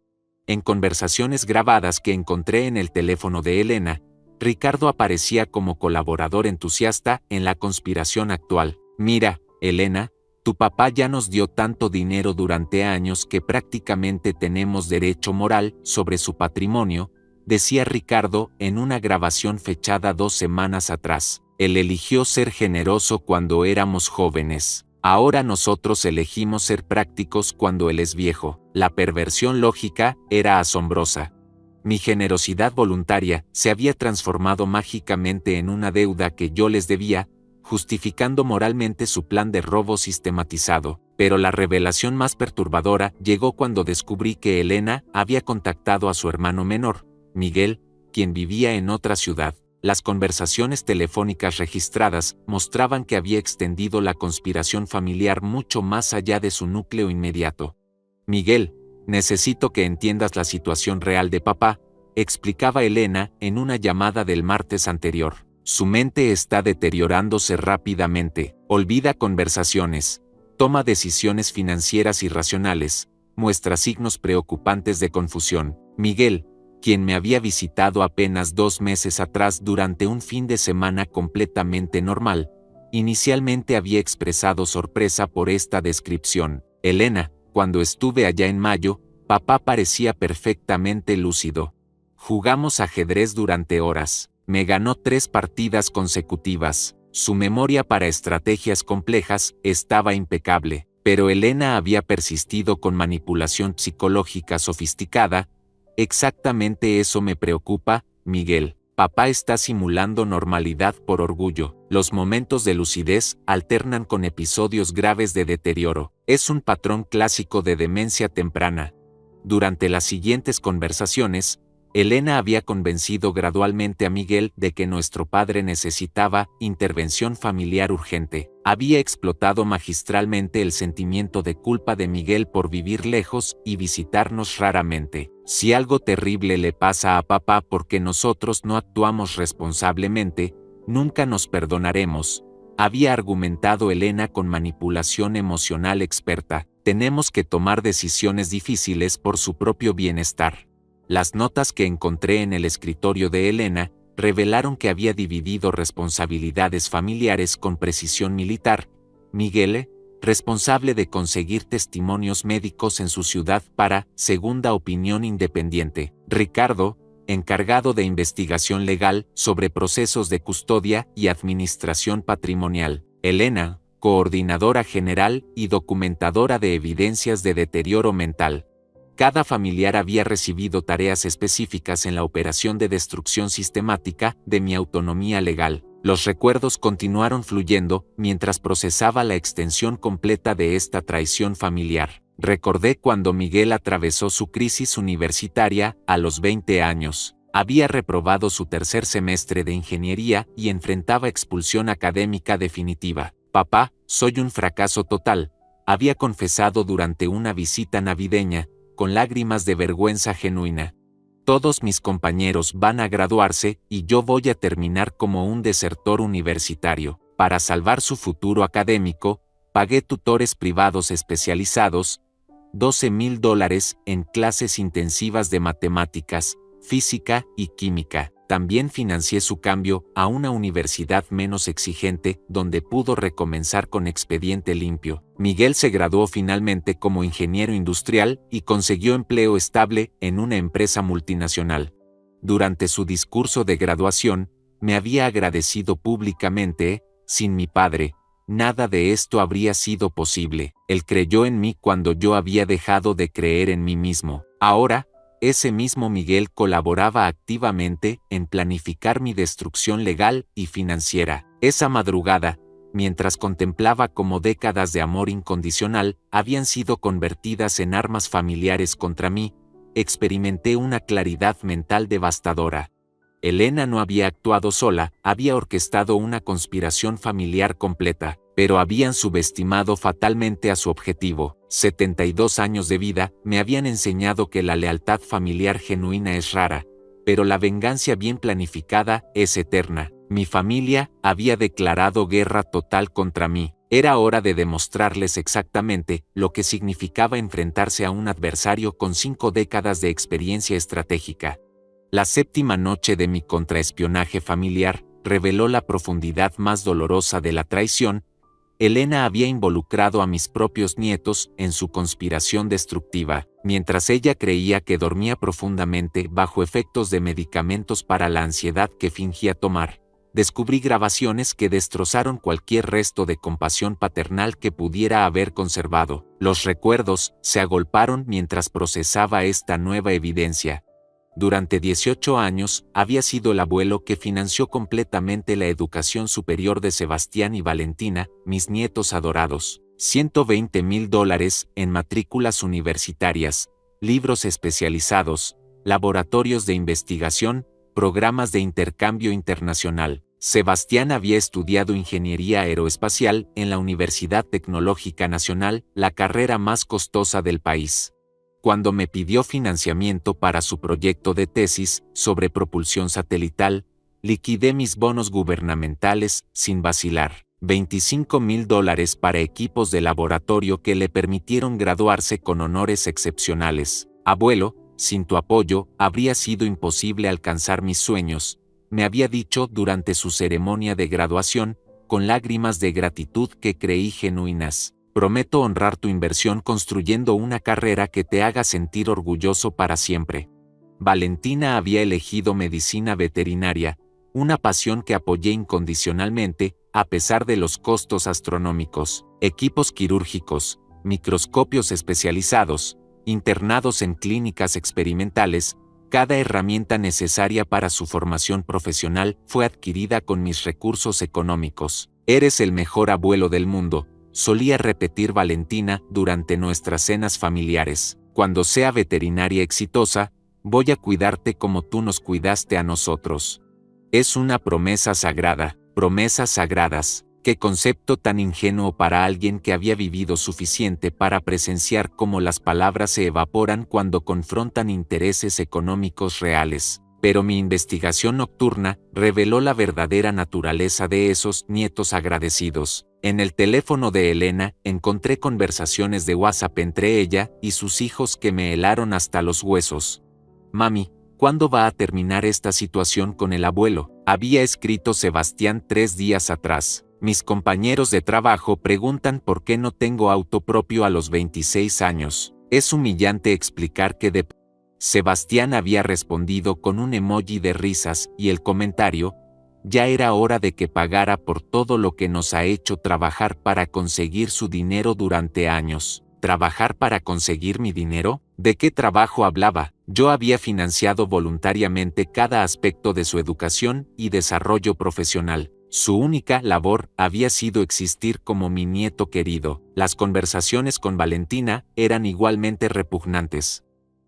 En conversaciones grabadas que encontré en el teléfono de Elena, Ricardo aparecía como colaborador entusiasta en la conspiración actual. Mira, Elena, tu papá ya nos dio tanto dinero durante años que prácticamente tenemos derecho moral sobre su patrimonio, decía Ricardo en una grabación fechada 2 semanas atrás. Él eligió ser generoso cuando éramos jóvenes. Ahora nosotros elegimos ser prácticos cuando él es viejo. La perversión lógica era asombrosa. Mi generosidad voluntaria se había transformado mágicamente en una deuda que yo les debía, justificando moralmente su plan de robo sistematizado. Pero la revelación más perturbadora llegó cuando descubrí que Elena había contactado a su hermano menor, Miguel, quien vivía en otra ciudad. Las conversaciones telefónicas registradas mostraban que había extendido la conspiración familiar mucho más allá de su núcleo inmediato. Miguel, necesito que entiendas la situación real de papá, explicaba Elena en una llamada del martes anterior. Su mente está deteriorándose rápidamente, olvida conversaciones, toma decisiones financieras irracionales, muestra signos preocupantes de confusión. Miguel, quien me había visitado apenas 2 meses atrás durante un fin de semana completamente normal, inicialmente había expresado sorpresa por esta descripción. Elena, cuando estuve allá en mayo, papá parecía perfectamente lúcido. Jugamos ajedrez durante horas. Me ganó 3 partidas consecutivas. Su memoria para estrategias complejas estaba impecable, pero Elena había persistido con manipulación psicológica sofisticada. Exactamente eso me preocupa, Miguel. Papá está simulando normalidad por orgullo. Los momentos de lucidez alternan con episodios graves de deterioro. Es un patrón clásico de demencia temprana. Durante las siguientes conversaciones, Elena había convencido gradualmente a Miguel de que nuestro padre necesitaba intervención familiar urgente. Había explotado magistralmente el sentimiento de culpa de Miguel por vivir lejos y visitarnos raramente. Si algo terrible le pasa a papá porque nosotros no actuamos responsablemente, nunca nos perdonaremos, había argumentado Elena con manipulación emocional experta. Tenemos que tomar decisiones difíciles por su propio bienestar. Las notas que encontré en el escritorio de Elena revelaron que había dividido responsabilidades familiares con precisión militar. Miguel, responsable de conseguir testimonios médicos en su ciudad para segunda opinión independiente. Ricardo, encargado de investigación legal sobre procesos de custodia y administración patrimonial. Elena, coordinadora general y documentadora de evidencias de deterioro mental. Cada familiar había recibido tareas específicas en la operación de destrucción sistemática de mi autonomía legal. Los recuerdos continuaron fluyendo mientras procesaba la extensión completa de esta traición familiar. Recordé cuando Miguel atravesó su crisis universitaria a los 20 años. Había reprobado su 3er semestre de ingeniería y enfrentaba expulsión académica definitiva. Papá, soy un fracaso total, había confesado durante una visita navideña, con lágrimas de vergüenza genuina. Todos mis compañeros van a graduarse y yo voy a terminar como un desertor universitario. Para salvar su futuro académico, pagué tutores privados especializados, $12,000 en clases intensivas de matemáticas, física y química. También financié su cambio a una universidad menos exigente, donde pudo recomenzar con expediente limpio. Miguel se graduó finalmente como ingeniero industrial y consiguió empleo estable en una empresa multinacional. Durante su discurso de graduación, me había agradecido públicamente. Sin mi padre, nada de esto habría sido posible. Él creyó en mí cuando yo había dejado de creer en mí mismo. Ahora, ese mismo Miguel colaboraba activamente en planificar mi destrucción legal y financiera. Esa madrugada, mientras contemplaba cómo décadas de amor incondicional habían sido convertidas en armas familiares contra mí, experimenté una claridad mental devastadora. Elena no había actuado sola, había orquestado una conspiración familiar completa, pero habían subestimado fatalmente a su objetivo. 72 años de vida me habían enseñado que la lealtad familiar genuina es rara, pero la venganza bien planificada es eterna. Mi familia había declarado guerra total contra mí. Era hora de demostrarles exactamente lo que significaba enfrentarse a un adversario con 5 décadas de experiencia estratégica. La séptima noche de mi contraespionaje familiar reveló la profundidad más dolorosa de la traición. Elena había involucrado a mis propios nietos en su conspiración destructiva, mientras ella creía que dormía profundamente bajo efectos de medicamentos para la ansiedad que fingía tomar. Descubrí grabaciones que destrozaron cualquier resto de compasión paternal que pudiera haber conservado. Los recuerdos se agolparon mientras procesaba esta nueva evidencia. Durante 18 años, había sido el abuelo que financió completamente la educación superior de Sebastián y Valentina, mis nietos adorados. $120,000 en matrículas universitarias, libros especializados, laboratorios de investigación, programas de intercambio internacional. Sebastián había estudiado ingeniería aeroespacial en la Universidad Tecnológica Nacional, la carrera más costosa del país. Cuando me pidió financiamiento para su proyecto de tesis sobre propulsión satelital, liquidé mis bonos gubernamentales sin vacilar. $25,000 para equipos de laboratorio que le permitieron graduarse con honores excepcionales. Abuelo, sin tu apoyo, habría sido imposible alcanzar mis sueños, me había dicho durante su ceremonia de graduación, con lágrimas de gratitud que creí genuinas. Prometo honrar tu inversión construyendo una carrera que te haga sentir orgulloso para siempre. Valentina había elegido medicina veterinaria, una pasión que apoyé incondicionalmente, a pesar de los costos astronómicos, equipos quirúrgicos, microscopios especializados, internados en clínicas experimentales. Cada herramienta necesaria para su formación profesional fue adquirida con mis recursos económicos. Eres el mejor abuelo del mundo, solía repetir Valentina durante nuestras cenas familiares. Cuando sea veterinaria exitosa, voy a cuidarte como tú nos cuidaste a nosotros. Es una promesa sagrada, promesas sagradas. Qué concepto tan ingenuo para alguien que había vivido suficiente para presenciar cómo las palabras se evaporan cuando confrontan intereses económicos reales. Pero mi investigación nocturna reveló la verdadera naturaleza de esos nietos agradecidos. En el teléfono de Elena encontré conversaciones de WhatsApp entre ella y sus hijos que me helaron hasta los huesos. Mami, ¿cuándo va a terminar esta situación con el abuelo?, había escrito Sebastián 3 días atrás. Mis compañeros de trabajo preguntan por qué no tengo auto propio a los 26 años. Es humillante explicar que Sebastián había respondido con un emoji de risas y el comentario: ya era hora de que pagara por todo lo que nos ha hecho trabajar para conseguir su dinero durante años. ¿Trabajar para conseguir mi dinero? ¿De qué trabajo hablaba? Yo había financiado voluntariamente cada aspecto de su educación y desarrollo profesional. Su única labor había sido existir como mi nieto querido. Las conversaciones con Valentina eran igualmente repugnantes.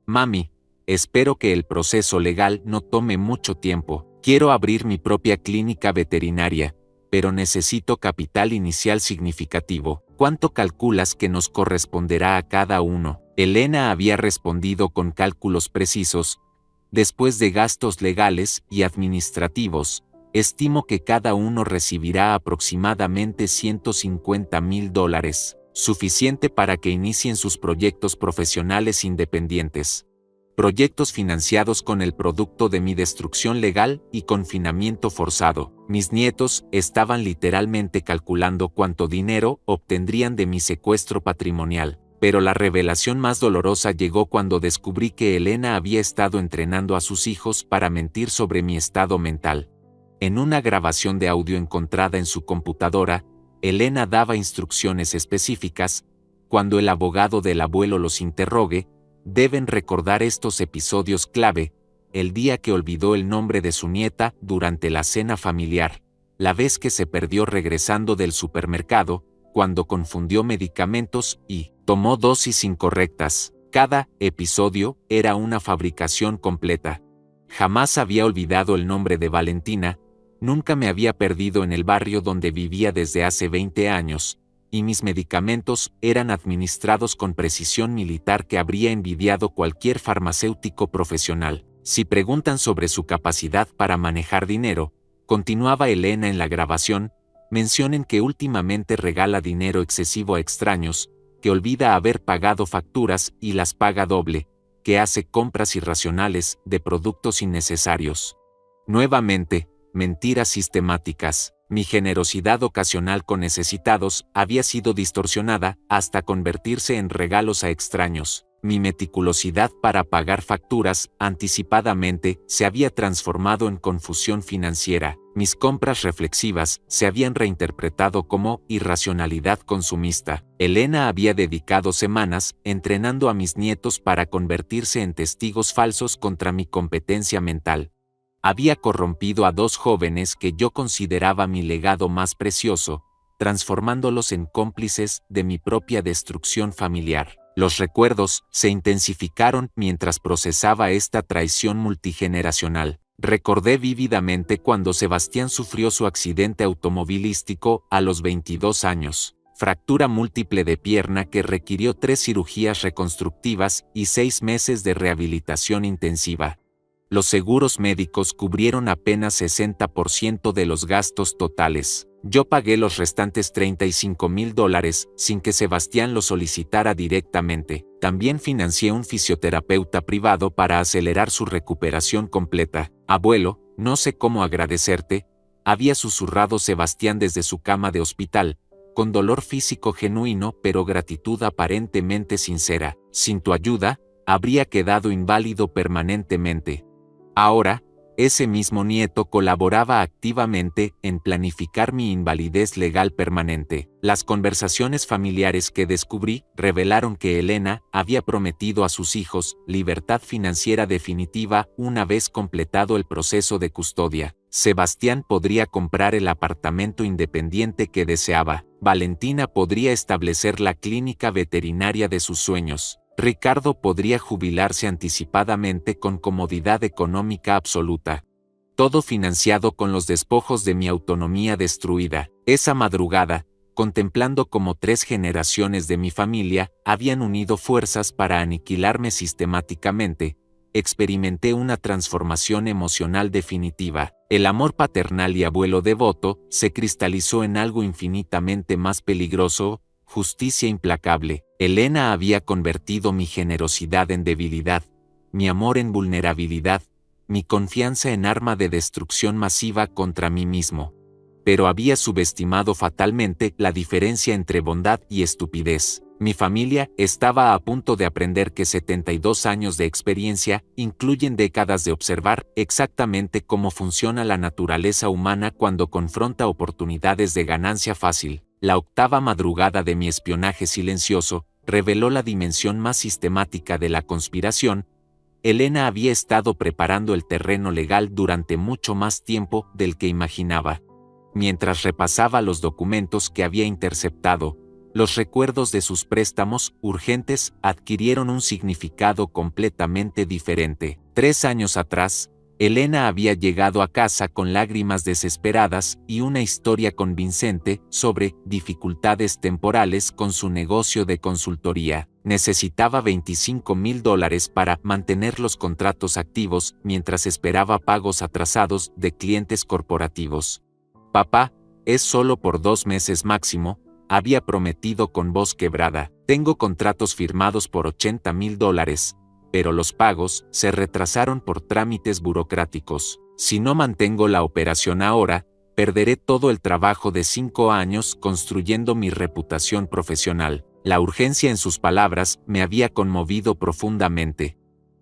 Mami, espero que el proceso legal no tome mucho tiempo. Quiero abrir mi propia clínica veterinaria, pero necesito capital inicial significativo. ¿Cuánto calculas que nos corresponderá a cada uno? Elena había respondido con cálculos precisos. Después de gastos legales y administrativos, estimo que cada uno recibirá aproximadamente $150,000, suficiente para que inicien sus proyectos profesionales independientes. Proyectos financiados con el producto de mi destrucción legal y confinamiento forzado. Mis nietos estaban literalmente calculando cuánto dinero obtendrían de mi secuestro patrimonial. Pero la revelación más dolorosa llegó cuando descubrí que Elena había estado entrenando a sus hijos para mentir sobre mi estado mental. En una grabación de audio encontrada en su computadora, Elena daba instrucciones específicas. Cuando el abogado del abuelo los interrogue, deben recordar estos episodios clave: el día que olvidó el nombre de su nieta durante la cena familiar, la vez que se perdió regresando del supermercado, cuando confundió medicamentos y tomó dosis incorrectas. Cada episodio era una fabricación completa. Jamás había olvidado el nombre de Valentina, nunca me había perdido en el barrio donde vivía desde hace 20 años, y mis medicamentos eran administrados con precisión militar que habría envidiado cualquier farmacéutico profesional. Si preguntan sobre su capacidad para manejar dinero, continuaba Elena en la grabación, mencionen que últimamente regala dinero excesivo a extraños, que olvida haber pagado facturas y las paga doble, que hace compras irracionales de productos innecesarios. Nuevamente, mentiras sistemáticas. Mi generosidad ocasional con necesitados había sido distorsionada hasta convertirse en regalos a extraños. Mi meticulosidad para pagar facturas anticipadamente se había transformado en confusión financiera. Mis compras reflexivas se habían reinterpretado como irracionalidad consumista. Elena había dedicado semanas entrenando a mis nietos para convertirse en testigos falsos contra mi competencia mental. Había corrompido a 2 jóvenes que yo consideraba mi legado más precioso, transformándolos en cómplices de mi propia destrucción familiar. Los recuerdos se intensificaron mientras procesaba esta traición multigeneracional. Recordé vívidamente cuando Sebastián sufrió su accidente automovilístico a los 22 años. Fractura múltiple de pierna que requirió 3 cirugías reconstructivas y 6 meses de rehabilitación intensiva. Los seguros médicos cubrieron apenas 60% de los gastos totales. Yo pagué los restantes $35,000 sin que Sebastián lo solicitara directamente. También financié un fisioterapeuta privado para acelerar su recuperación completa. Abuelo, no sé cómo agradecerte, había susurrado Sebastián desde su cama de hospital, con dolor físico genuino pero gratitud aparentemente sincera. Sin tu ayuda, habría quedado inválido permanentemente. Ahora, ese mismo nieto colaboraba activamente en planificar mi invalidez legal permanente. Las conversaciones familiares que descubrí revelaron que Elena había prometido a sus hijos libertad financiera definitiva una vez completado el proceso de custodia. Sebastián podría comprar el apartamento independiente que deseaba. Valentina podría establecer la clínica veterinaria de sus sueños. Ricardo podría jubilarse anticipadamente con comodidad económica absoluta. Todo financiado con los despojos de mi autonomía destruida. Esa madrugada, contemplando cómo 3 generaciones de mi familia habían unido fuerzas para aniquilarme sistemáticamente, experimenté una transformación emocional definitiva. El amor paternal y abuelo devoto se cristalizó en algo infinitamente más peligroso: justicia implacable. Elena había convertido mi generosidad en debilidad, mi amor en vulnerabilidad, mi confianza en arma de destrucción masiva contra mí mismo. Pero había subestimado fatalmente la diferencia entre bondad y estupidez. Mi familia estaba a punto de aprender que 72 años de experiencia incluyen décadas de observar exactamente cómo funciona la naturaleza humana cuando confronta oportunidades de ganancia fácil. La octava madrugada de mi espionaje silencioso reveló la dimensión más sistemática de la conspiración. Elena había estado preparando el terreno legal durante mucho más tiempo del que imaginaba. Mientras repasaba los documentos que había interceptado, los recuerdos de sus préstamos urgentes adquirieron un significado completamente diferente. 3 años atrás, Elena había llegado a casa con lágrimas desesperadas y una historia convincente sobre dificultades temporales con su negocio de consultoría. Necesitaba $25,000 para mantener los contratos activos mientras esperaba pagos atrasados de clientes corporativos. Papá, es solo por 2 meses máximo, había prometido con voz quebrada. Tengo contratos firmados por $80,000. Pero los pagos se retrasaron por trámites burocráticos. Si no mantengo la operación ahora, perderé todo el trabajo de 5 años construyendo mi reputación profesional. La urgencia en sus palabras me había conmovido profundamente.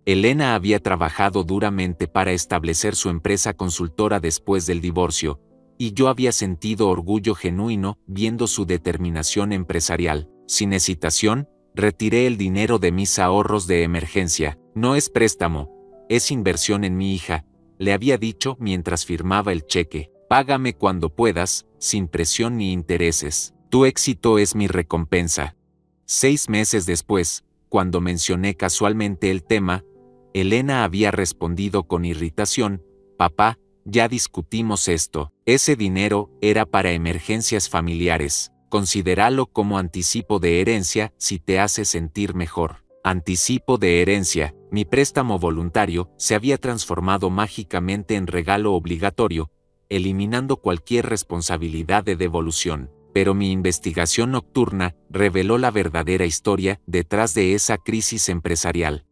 Elena había trabajado duramente para establecer su empresa consultora después del divorcio, y yo había sentido orgullo genuino viendo su determinación empresarial. Sin hesitación, retiré el dinero de mis ahorros de emergencia. No es préstamo, es inversión en mi hija, le había dicho mientras firmaba el cheque. Págame cuando puedas, sin presión ni intereses. Tu éxito es mi recompensa. 6 meses después, cuando mencioné casualmente el tema, Elena había respondido con irritación: papá, ya discutimos esto. Ese dinero era para emergencias familiares. Considéralo como anticipo de herencia si te hace sentir mejor. Anticipo de herencia. Mi préstamo voluntario se había transformado mágicamente en regalo obligatorio, eliminando cualquier responsabilidad de devolución. Pero mi investigación nocturna reveló la verdadera historia detrás de esa crisis empresarial.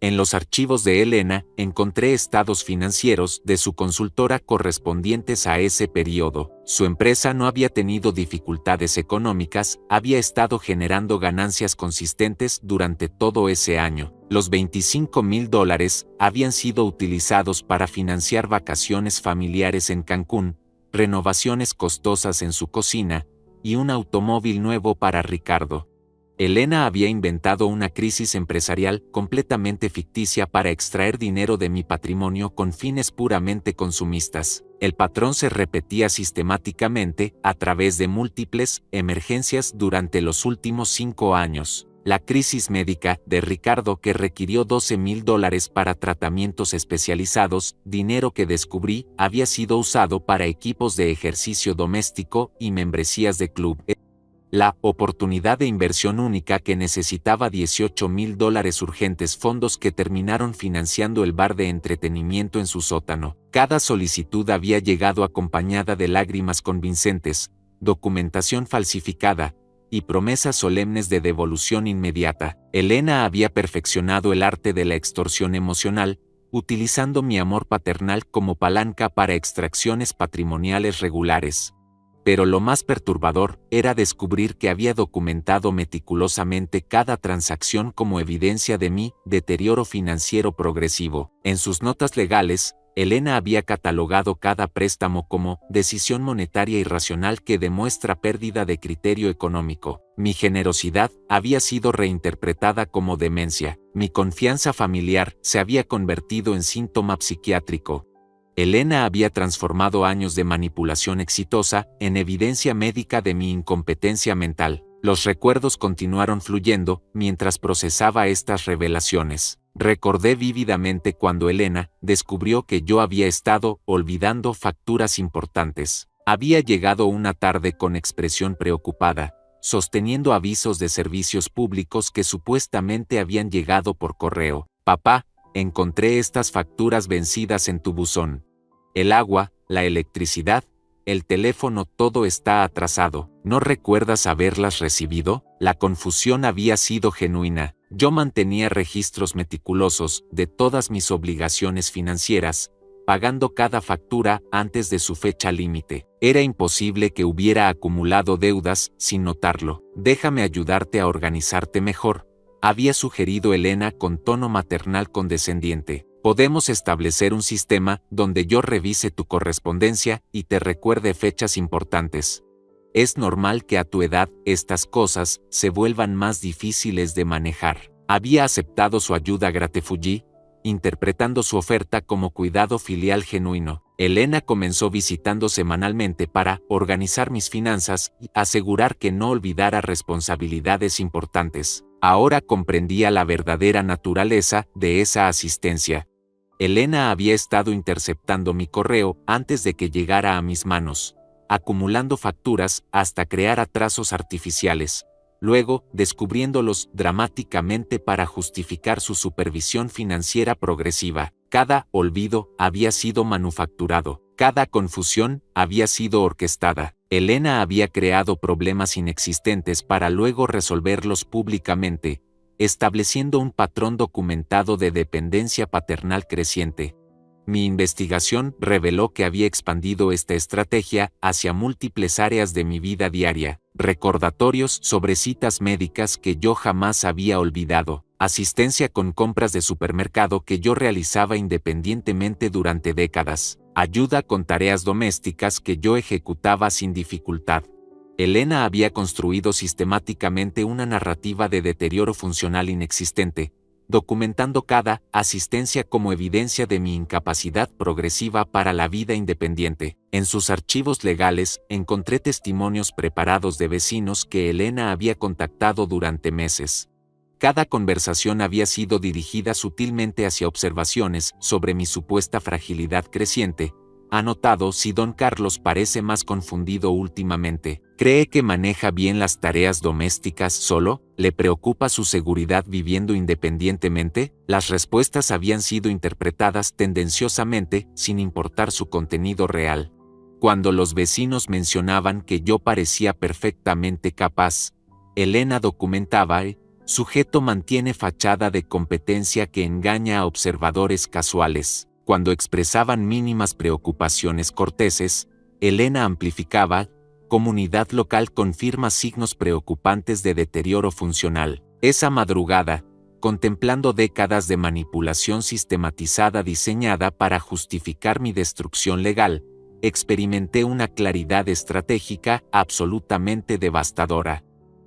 En los archivos de Elena encontré estados financieros de su consultora correspondientes a ese periodo. Su empresa no había tenido dificultades económicas, había estado generando ganancias consistentes durante todo ese año. Los $25,000 habían sido utilizados para financiar vacaciones familiares en Cancún, renovaciones costosas en su cocina y un automóvil nuevo para Ricardo. Elena había inventado una crisis empresarial completamente ficticia para extraer dinero de mi patrimonio con fines puramente consumistas. El patrón se repetía sistemáticamente a través de múltiples emergencias durante los últimos 5 años. La crisis médica de Ricardo, que requirió $12,000 para tratamientos especializados, dinero que descubrí había sido usado para equipos de ejercicio doméstico y membresías de club. La oportunidad de inversión única, que necesitaba $18,000 urgentes, fondos que terminaron financiando el bar de entretenimiento en su sótano. Cada solicitud había llegado acompañada de lágrimas convincentes, documentación falsificada y promesas solemnes de devolución inmediata. Elena había perfeccionado el arte de la extorsión emocional, utilizando mi amor paternal como palanca para extracciones patrimoniales regulares. Pero lo más perturbador era descubrir que había documentado meticulosamente cada transacción como evidencia de mi deterioro financiero progresivo. En sus notas legales, Elena había catalogado cada préstamo como decisión monetaria irracional que demuestra pérdida de criterio económico. Mi generosidad había sido reinterpretada como demencia. Mi confianza familiar se había convertido en síntoma psiquiátrico. Elena había transformado años de manipulación exitosa en evidencia médica de mi incompetencia mental. Los recuerdos continuaron fluyendo mientras procesaba estas revelaciones. Recordé vívidamente cuando Elena descubrió que yo había estado olvidando facturas importantes. Había llegado una tarde con expresión preocupada, sosteniendo avisos de servicios públicos que supuestamente habían llegado por correo. Papá, encontré estas facturas vencidas en tu buzón. El agua, la electricidad, el teléfono, todo está atrasado. ¿No recuerdas haberlas recibido? La confusión había sido genuina. Yo mantenía registros meticulosos de todas mis obligaciones financieras, pagando cada factura antes de su fecha límite. Era imposible que hubiera acumulado deudas sin notarlo. Déjame ayudarte a organizarte mejor, había sugerido Elena con tono maternal condescendiente. Podemos establecer un sistema donde yo revise tu correspondencia y te recuerde fechas importantes. Es normal que a tu edad estas cosas se vuelvan más difíciles de manejar. Había aceptado su ayuda Gratefuji, interpretando su oferta como cuidado filial genuino. Elena comenzó visitando semanalmente para organizar mis finanzas y asegurar que no olvidara responsabilidades importantes. Ahora comprendía la verdadera naturaleza de esa asistencia. Elena había estado interceptando mi correo antes de que llegara a mis manos, acumulando facturas hasta crear atrasos artificiales, luego descubriéndolos dramáticamente para justificar su supervisión financiera progresiva. Cada olvido había sido manufacturado, cada confusión había sido orquestada. Elena había creado problemas inexistentes para luego resolverlos públicamente, estableciendo un patrón documentado de dependencia paternal creciente. Mi investigación reveló que había expandido esta estrategia hacia múltiples áreas de mi vida diaria: recordatorios sobre citas médicas que yo jamás había olvidado, asistencia con compras de supermercado que yo realizaba independientemente durante décadas, ayuda con tareas domésticas que yo ejecutaba sin dificultad. Elena había construido sistemáticamente una narrativa de deterioro funcional inexistente, documentando cada asistencia como evidencia de mi incapacidad progresiva para la vida independiente. En sus archivos legales encontré testimonios preparados de vecinos que Elena había contactado durante meses. Cada conversación había sido dirigida sutilmente hacia observaciones sobre mi supuesta fragilidad creciente. Ha notado si don Carlos parece más confundido últimamente. ¿Cree que maneja bien las tareas domésticas solo? ¿Le preocupa su seguridad viviendo independientemente? Las respuestas habían sido interpretadas tendenciosamente, sin importar su contenido real. Cuando los vecinos mencionaban que yo parecía perfectamente capaz, Elena documentaba sujeto mantiene fachada de competencia que engaña a observadores casuales. Cuando expresaban mínimas preocupaciones corteses, Elena amplificaba, comunidad local confirma signos preocupantes de deterioro funcional. Esa madrugada, contemplando décadas de manipulación sistematizada diseñada para justificar mi destrucción legal, experimenté una claridad estratégica absolutamente devastadora.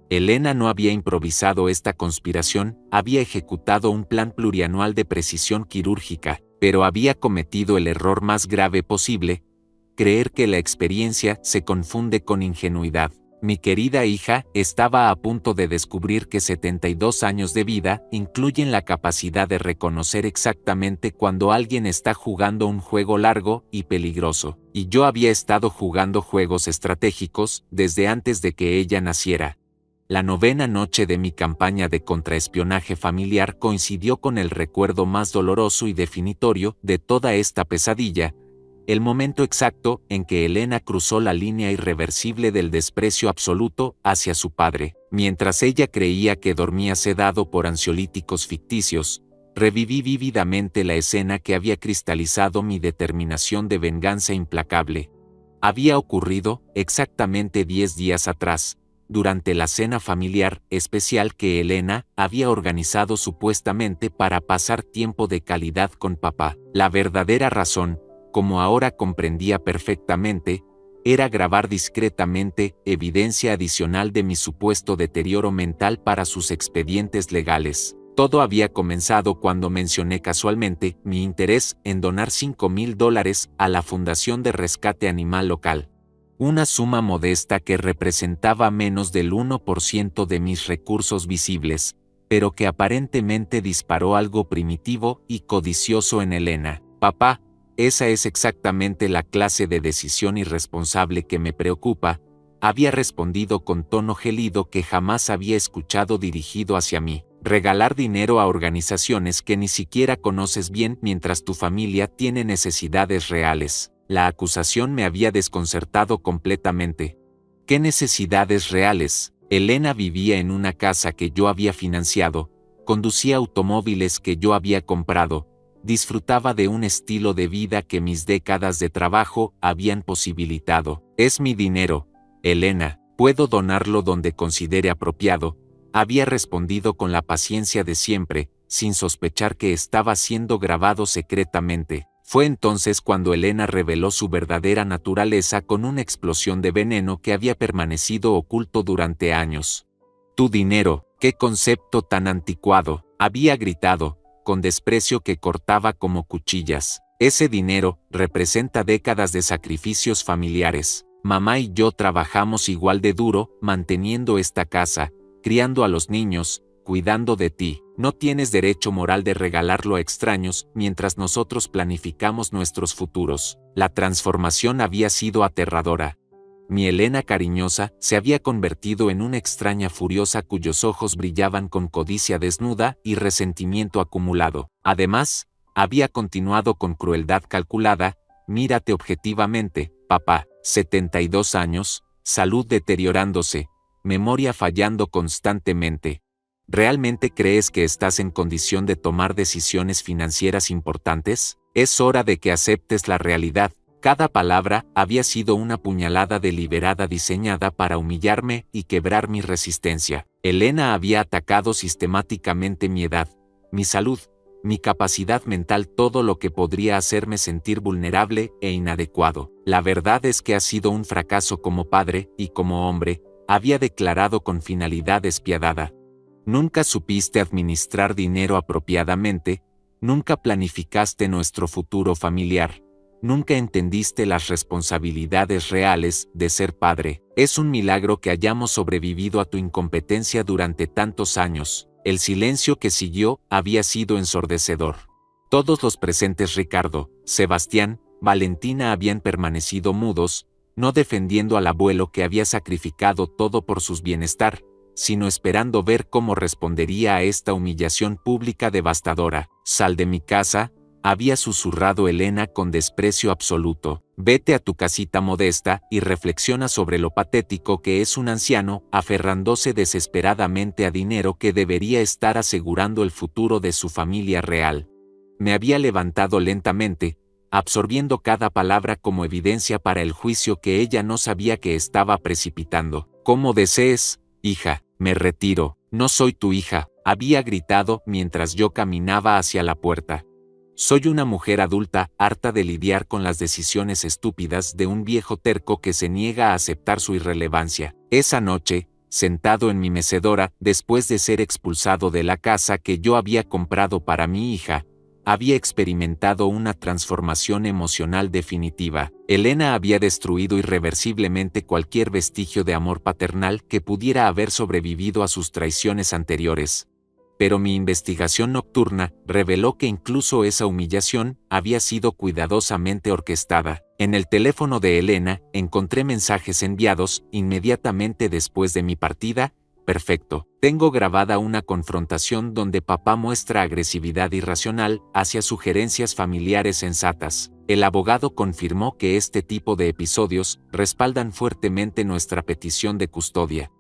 Elena no había improvisado esta conspiración, había ejecutado un plan plurianual de precisión quirúrgica, pero había cometido el error más grave posible: creer que la experiencia se confunde con ingenuidad. Mi querida hija estaba a punto de descubrir que 72 años de vida incluyen la capacidad de reconocer exactamente cuando alguien está jugando un juego largo y peligroso, y yo había estado jugando juegos estratégicos desde antes de que ella naciera. La 9ª noche de mi campaña de contraespionaje familiar coincidió con el recuerdo más doloroso y definitorio de toda esta pesadilla, el momento exacto en que Elena cruzó la línea irreversible del desprecio absoluto hacia su padre. Mientras ella creía que dormía sedado por ansiolíticos ficticios, reviví vívidamente la escena que había cristalizado mi determinación de venganza implacable. Había ocurrido exactamente 10 días atrás, durante la cena familiar especial que Elena había organizado supuestamente para pasar tiempo de calidad con papá. La verdadera razón, como ahora comprendía perfectamente, era grabar discretamente evidencia adicional de mi supuesto deterioro mental para sus expedientes legales. Todo había comenzado cuando mencioné casualmente mi interés en donar $5,000 a la Fundación de Rescate Animal local. Una suma modesta que representaba menos del 1% de mis recursos visibles, pero que aparentemente disparó algo primitivo y codicioso en Elena. Papá, esa es exactamente la clase de decisión irresponsable que me preocupa, había respondido con tono gélido que jamás había escuchado dirigido hacia mí. Regalar dinero a organizaciones que ni siquiera conoces bien mientras tu familia tiene necesidades reales. La acusación me había desconcertado completamente. ¿Qué necesidades reales? Elena vivía en una casa que yo había financiado, conducía automóviles que yo había comprado, disfrutaba de un estilo de vida que mis décadas de trabajo habían posibilitado. Es mi dinero, Elena, puedo donarlo donde considere apropiado, había respondido con la paciencia de siempre, sin sospechar que estaba siendo grabado secretamente. Fue entonces cuando Elena reveló su verdadera naturaleza con una explosión de veneno que había permanecido oculto durante años. Tu dinero, qué concepto tan anticuado, había gritado, con desprecio que cortaba como cuchillas. Ese dinero representa décadas de sacrificios familiares. Mamá y yo trabajamos igual de duro, manteniendo esta casa, criando a los niños, cuidando de ti. No tienes derecho moral de regalarlo a extraños mientras nosotros planificamos nuestros futuros. La transformación había sido aterradora. Mi Elena cariñosa se había convertido en una extraña furiosa cuyos ojos brillaban con codicia desnuda y resentimiento acumulado. Además, había continuado con crueldad calculada: mírate objetivamente, papá, 72 años, salud deteriorándose, memoria fallando constantemente. ¿Realmente crees que estás en condición de tomar decisiones financieras importantes? Es hora de que aceptes la realidad. Cada palabra había sido una puñalada deliberada diseñada para humillarme y quebrar mi resistencia. Elena había atacado sistemáticamente mi edad, mi salud, mi capacidad mental, todo lo que podría hacerme sentir vulnerable e inadecuado. La verdad es que ha sido un fracaso como padre y como hombre, había declarado con finalidad despiadada. Nunca supiste administrar dinero apropiadamente, nunca planificaste nuestro futuro familiar, nunca entendiste las responsabilidades reales de ser padre. Es un milagro que hayamos sobrevivido a tu incompetencia durante tantos años. El silencio que siguió había sido ensordecedor. Todos los presentes, Ricardo, Sebastián, Valentina, habían permanecido mudos, no defendiendo al abuelo que había sacrificado todo por su bienestar, sino esperando ver cómo respondería a esta humillación pública devastadora. Sal de mi casa, había susurrado Elena con desprecio absoluto. Vete a tu casita modesta y reflexiona sobre lo patético que es un anciano aferrándose desesperadamente a dinero que debería estar asegurando el futuro de su familia real. Me había levantado lentamente, absorbiendo cada palabra como evidencia para el juicio que ella no sabía que estaba precipitando. «Como desees, hija, me retiro, no soy tu hija», había gritado mientras yo caminaba hacia la puerta. Soy una mujer adulta, harta de lidiar con las decisiones estúpidas de un viejo terco que se niega a aceptar su irrelevancia. Esa noche, sentado en mi mecedora, después de ser expulsado de la casa que yo había comprado para mi hija, había experimentado una transformación emocional definitiva. Elena había destruido irreversiblemente cualquier vestigio de amor paternal que pudiera haber sobrevivido a sus traiciones anteriores. Pero mi investigación nocturna reveló que incluso esa humillación había sido cuidadosamente orquestada. En el teléfono de Elena encontré mensajes enviados inmediatamente después de mi partida. Perfecto. Tengo grabada una confrontación donde papá muestra agresividad irracional hacia sugerencias familiares sensatas. El abogado confirmó que este tipo de episodios respaldan fuertemente nuestra petición de custodia.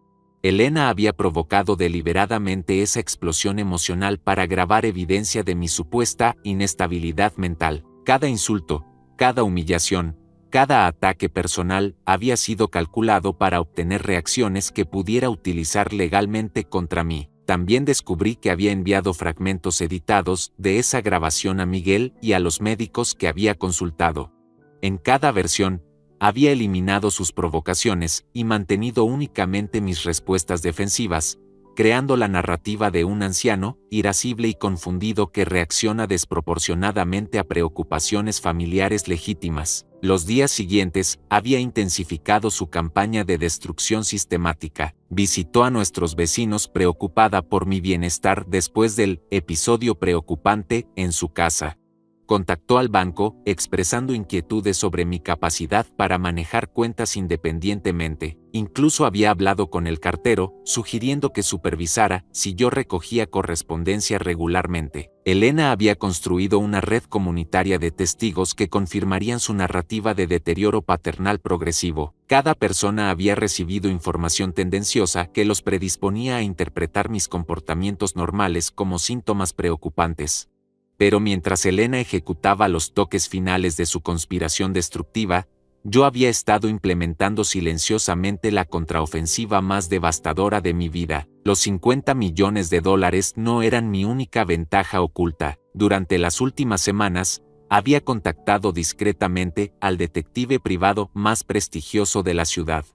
Elena había provocado deliberadamente esa explosión emocional para grabar evidencia de mi supuesta inestabilidad mental. Cada insulto, cada humillación, cada ataque personal había sido calculado para obtener reacciones que pudiera utilizar legalmente contra mí. También descubrí que había enviado fragmentos editados de esa grabación a Miguel y a los médicos que había consultado. En cada versión, había eliminado sus provocaciones y mantenido únicamente mis respuestas defensivas, creando la narrativa de un anciano, irascible y confundido que reacciona desproporcionadamente a preocupaciones familiares legítimas. Los días siguientes, había intensificado su campaña de destrucción sistemática. Visitó a nuestros vecinos preocupada por mi bienestar después del episodio preocupante en su casa. Contactó al banco, expresando inquietudes sobre mi capacidad para manejar cuentas independientemente. Incluso había hablado con el cartero, sugiriendo que supervisara si yo recogía correspondencia regularmente. Elena había construido una red comunitaria de testigos que confirmarían su narrativa de deterioro paternal progresivo. Cada persona había recibido información tendenciosa que los predisponía a interpretar mis comportamientos normales como síntomas preocupantes. Pero mientras Elena ejecutaba los toques finales de su conspiración destructiva, yo había estado implementando silenciosamente la contraofensiva más devastadora de mi vida. Los $50 millones no eran mi única ventaja oculta. Durante las últimas semanas, había contactado discretamente al detective privado más prestigioso de la ciudad.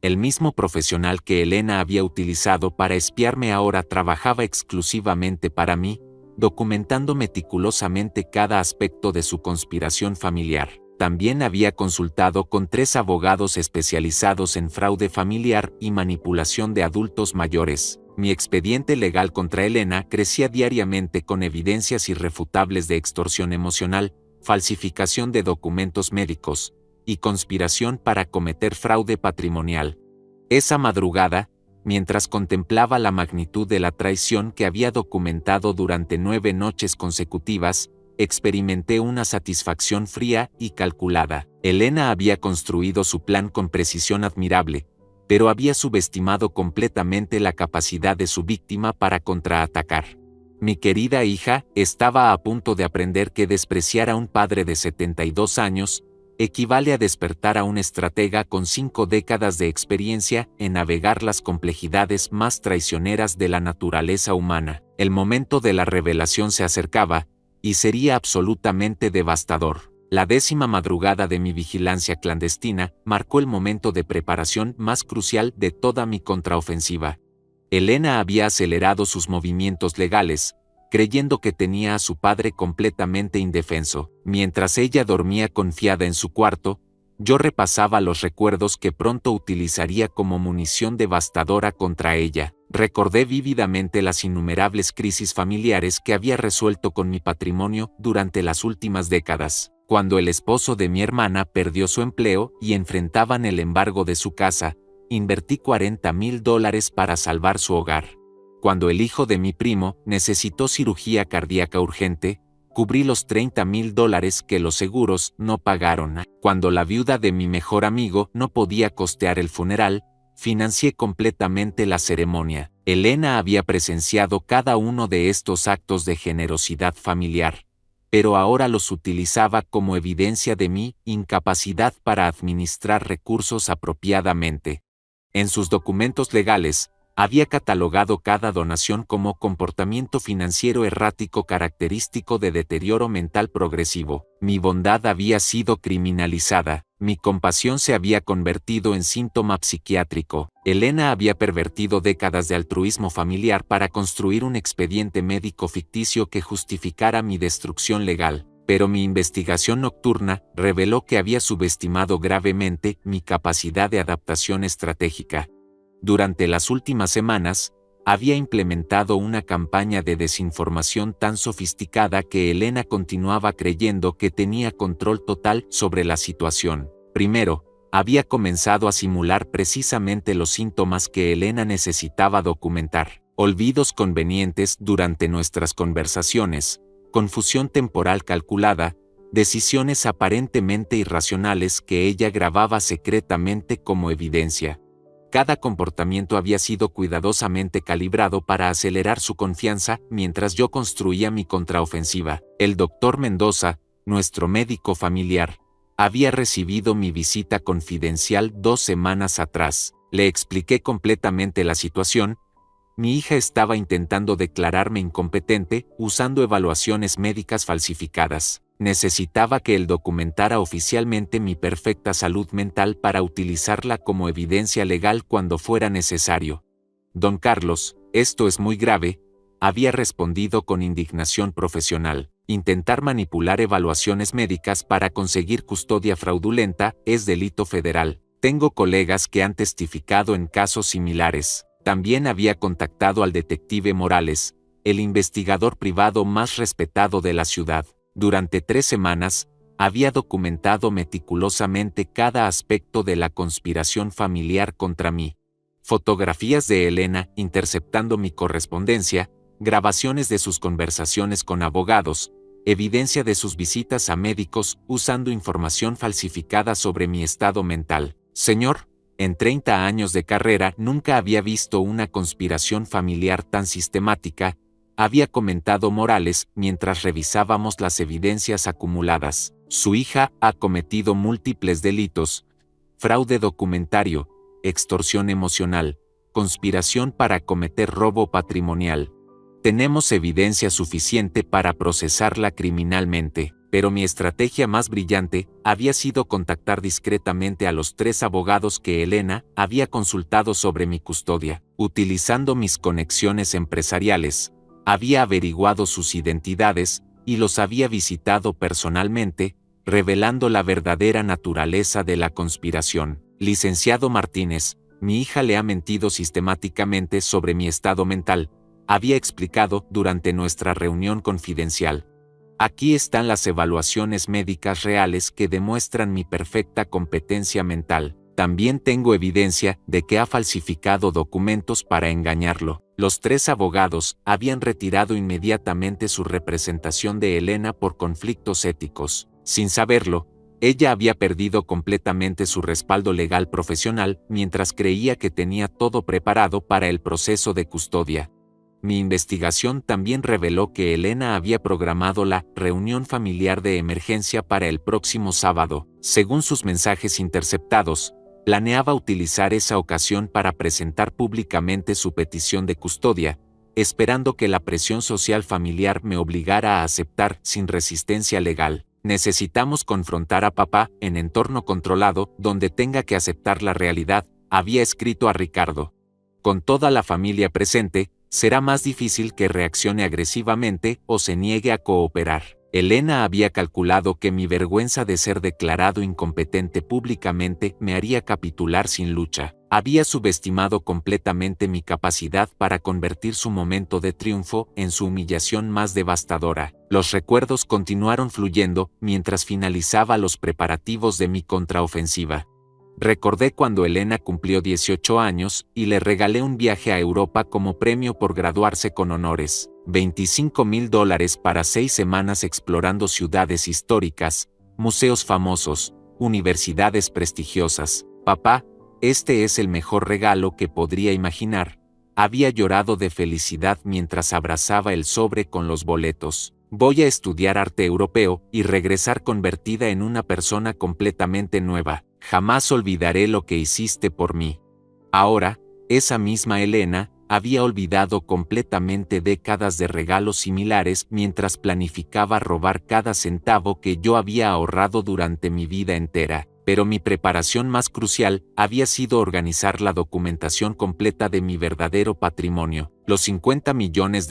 El mismo profesional que Elena había utilizado para espiarme ahora trabajaba exclusivamente para mí, documentando meticulosamente cada aspecto de su conspiración familiar. También había consultado con 3 abogados especializados en fraude familiar y manipulación de adultos mayores. Mi expediente legal contra Elena crecía diariamente con evidencias irrefutables de extorsión emocional, falsificación de documentos médicos y conspiración para cometer fraude patrimonial. Esa madrugada, mientras contemplaba la magnitud de la traición que había documentado durante 9 noches consecutivas, experimenté una satisfacción fría y calculada. Elena había construido su plan con precisión admirable, pero había subestimado completamente la capacidad de su víctima para contraatacar. Mi querida hija estaba a punto de aprender que despreciar a un padre de 72 años equivale a despertar a un estratega con 5 décadas de experiencia en navegar las complejidades más traicioneras de la naturaleza humana. El momento de la revelación se acercaba, y sería absolutamente devastador. La 10ª madrugada de mi vigilancia clandestina marcó el momento de preparación más crucial de toda mi contraofensiva. Elena había acelerado sus movimientos legales, creyendo que tenía a su padre completamente indefenso. Mientras ella dormía confiada en su cuarto, yo repasaba los recuerdos que pronto utilizaría como munición devastadora contra ella. Recordé vívidamente las innumerables crisis familiares que había resuelto con mi patrimonio durante las últimas décadas. Cuando el esposo de mi hermana perdió su empleo y enfrentaban el embargo de su casa, invertí $40,000 para salvar su hogar. Cuando el hijo de mi primo necesitó cirugía cardíaca urgente, Cubrí los $30,000 que los seguros no pagaron. Cuando la viuda de mi mejor amigo no podía costear el funeral, financié completamente la ceremonia. Elena había presenciado cada uno de estos actos de generosidad familiar, pero ahora los utilizaba como evidencia de mi incapacidad para administrar recursos apropiadamente. En sus documentos legales, había catalogado cada donación como comportamiento financiero errático característico de deterioro mental progresivo. Mi bondad había sido criminalizada, mi compasión se había convertido en síntoma psiquiátrico. Elena había pervertido décadas de altruismo familiar para construir un expediente médico ficticio que justificara mi destrucción legal. Pero mi investigación nocturna reveló que había subestimado gravemente mi capacidad de adaptación estratégica. Durante las últimas semanas, había implementado una campaña de desinformación tan sofisticada que Elena continuaba creyendo que tenía control total sobre la situación. Primero, había comenzado a simular precisamente los síntomas que Elena necesitaba documentar: olvidos convenientes durante nuestras conversaciones, confusión temporal calculada, decisiones aparentemente irracionales que ella grababa secretamente como evidencia. Cada comportamiento había sido cuidadosamente calibrado para acelerar su confianza mientras yo construía mi contraofensiva. El doctor Mendoza, nuestro médico familiar, había recibido mi visita confidencial 2 semanas atrás. Le expliqué completamente la situación. Mi hija estaba intentando declararme incompetente usando evaluaciones médicas falsificadas. Necesitaba que él documentara oficialmente mi perfecta salud mental para utilizarla como evidencia legal cuando fuera necesario. Don Carlos, esto es muy grave, había respondido con indignación profesional. Intentar manipular evaluaciones médicas para conseguir custodia fraudulenta es delito federal. Tengo colegas que han testificado en casos similares. También había contactado al detective Morales, el investigador privado más respetado de la ciudad. Durante 3 semanas, había documentado meticulosamente cada aspecto de la conspiración familiar contra mí. Fotografías de Elena interceptando mi correspondencia, grabaciones de sus conversaciones con abogados, evidencia de sus visitas a médicos usando información falsificada sobre mi estado mental. Señor, en 30 años de carrera nunca había visto una conspiración familiar tan sistemática, había comentado Morales mientras revisábamos las evidencias acumuladas. Su hija ha cometido múltiples delitos: fraude documentario, extorsión emocional, conspiración para cometer robo patrimonial. Tenemos evidencia suficiente para procesarla criminalmente, pero mi estrategia más brillante había sido contactar discretamente a los 3 abogados que Elena había consultado sobre mi custodia. Utilizando mis conexiones empresariales, había averiguado sus identidades y los había visitado personalmente, revelando la verdadera naturaleza de la conspiración. Licenciado Martínez, mi hija le ha mentido sistemáticamente sobre mi estado mental, había explicado durante nuestra reunión confidencial. Aquí están las evaluaciones médicas reales que demuestran mi perfecta competencia mental. También tengo evidencia de que ha falsificado documentos para engañarlo. Los 3 abogados habían retirado inmediatamente su representación de Elena por conflictos éticos. Sin saberlo, ella había perdido completamente su respaldo legal profesional mientras creía que tenía todo preparado para el proceso de custodia. Mi investigación también reveló que Elena había programado la reunión familiar de emergencia para el próximo sábado. Según sus mensajes interceptados, planeaba utilizar esa ocasión para presentar públicamente su petición de custodia, esperando que la presión social familiar me obligara a aceptar sin resistencia legal. Necesitamos confrontar a papá en entorno controlado donde tenga que aceptar la realidad, había escrito a Ricardo. Con toda la familia presente, será más difícil que reaccione agresivamente o se niegue a cooperar. Elena había calculado que mi vergüenza de ser declarado incompetente públicamente me haría capitular sin lucha. Había subestimado completamente mi capacidad para convertir su momento de triunfo en su humillación más devastadora. Los recuerdos continuaron fluyendo mientras finalizaba los preparativos de mi contraofensiva. Recordé cuando Elena cumplió 18 años y le regalé un viaje a Europa como premio por graduarse con honores. $25,000 para 6 semanas explorando ciudades históricas, museos famosos, universidades prestigiosas. Papá, este es el mejor regalo que podría imaginar. Había llorado de felicidad mientras abrazaba el sobre con los boletos. Voy a estudiar arte europeo y regresar convertida en una persona completamente nueva. Jamás olvidaré lo que hiciste por mí. Ahora, esa misma Elena había olvidado completamente décadas de regalos similares mientras planificaba robar cada centavo que yo había ahorrado durante mi vida entera. Pero mi preparación más crucial había sido organizar la documentación completa de mi verdadero patrimonio. Los $50 millones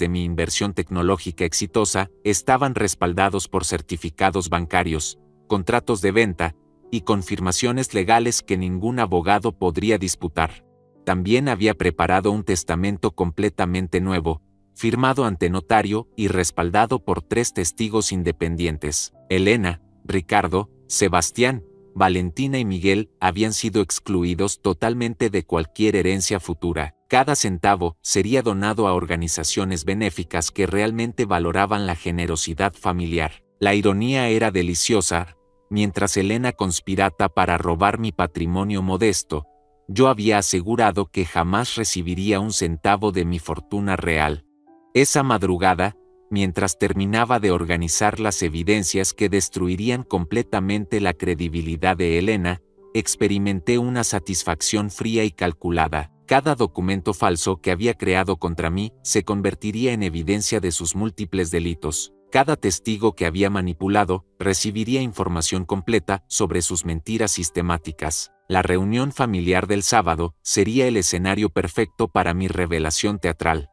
de mi inversión tecnológica exitosa estaban respaldados por certificados bancarios, contratos de venta y confirmaciones legales que ningún abogado podría disputar. También había preparado un testamento completamente nuevo, firmado ante notario y respaldado por 3 testigos independientes. Elena, Ricardo, Sebastián, Valentina y Miguel habían sido excluidos totalmente de cualquier herencia futura. Cada centavo sería donado a organizaciones benéficas que realmente valoraban la generosidad familiar. La ironía era deliciosa. Mientras Elena conspiraba para robar mi patrimonio modesto, yo había asegurado que jamás recibiría un centavo de mi fortuna real. Esa madrugada, mientras terminaba de organizar las evidencias que destruirían completamente la credibilidad de Elena, experimenté una satisfacción fría y calculada. Cada documento falso que había creado contra mí se convertiría en evidencia de sus múltiples delitos. Cada testigo que había manipulado recibiría información completa sobre sus mentiras sistemáticas. La reunión familiar del sábado sería el escenario perfecto para mi revelación teatral.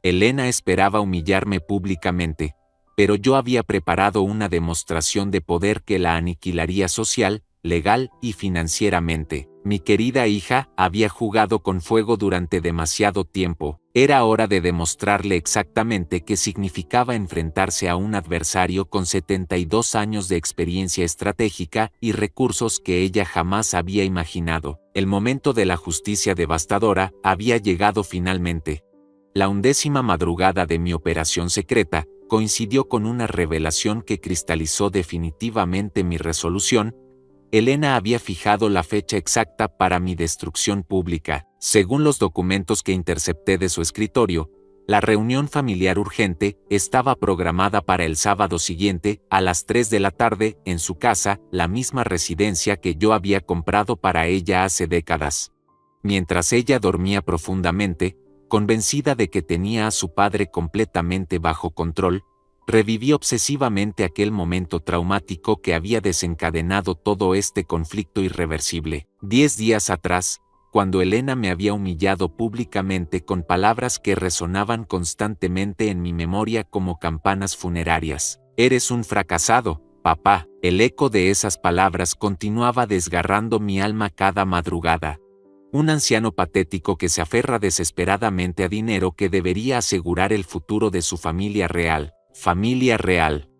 Elena esperaba humillarme públicamente, pero yo había preparado una demostración de poder que la aniquilaría social, legal y financieramente. Mi querida hija había jugado con fuego durante demasiado tiempo. Era hora de demostrarle exactamente qué significaba enfrentarse a un adversario con 72 años de experiencia estratégica y recursos que ella jamás había imaginado. El momento de la justicia devastadora había llegado finalmente. La 11ª madrugada de mi operación secreta coincidió con una revelación que cristalizó definitivamente mi resolución. Elena había fijado la fecha exacta para mi destrucción pública. Según los documentos que intercepté de su escritorio, la reunión familiar urgente estaba programada para el sábado siguiente a las 3 de la tarde en su casa, la misma residencia que yo había comprado para ella hace décadas. Mientras ella dormía profundamente, convencida de que tenía a su padre completamente bajo control, reviví obsesivamente aquel momento traumático que había desencadenado todo este conflicto irreversible. 10 días atrás, cuando Elena me había humillado públicamente con palabras que resonaban constantemente en mi memoria como campanas funerarias. «Eres un fracasado, papá». El eco de esas palabras continuaba desgarrando mi alma cada madrugada. Un anciano patético que se aferra desesperadamente a dinero que debería asegurar el futuro de su familia real,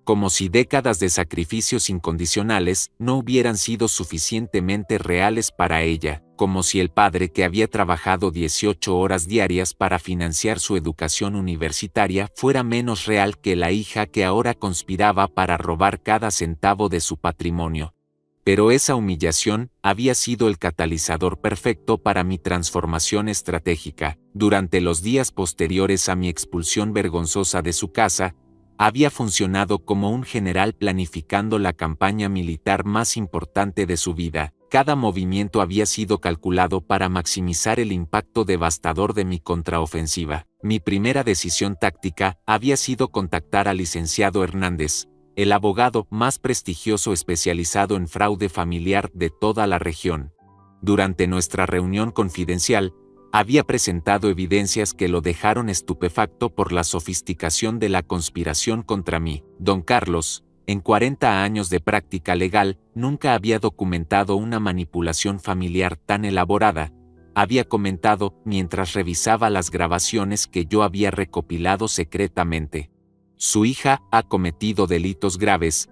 como si décadas de sacrificios incondicionales no hubieran sido suficientemente reales para ella, como si el padre que había trabajado 18 horas diarias para financiar su educación universitaria fuera menos real que la hija que ahora conspiraba para robar cada centavo de su patrimonio. Pero esa humillación había sido el catalizador perfecto para mi transformación estratégica. Durante los días posteriores a mi expulsión vergonzosa de su casa, había funcionado como un general planificando la campaña militar más importante de su vida. Cada movimiento había sido calculado para maximizar el impacto devastador de mi contraofensiva. Mi primera decisión táctica había sido contactar al licenciado Hernández, el abogado más prestigioso especializado en fraude familiar de toda la región. Durante nuestra reunión confidencial, había presentado evidencias que lo dejaron estupefacto por la sofisticación de la conspiración contra mí. Don Carlos, en 40 años de práctica legal, nunca había documentado una manipulación familiar tan elaborada, había comentado mientras revisaba las grabaciones que yo había recopilado secretamente. Su hija ha cometido delitos graves,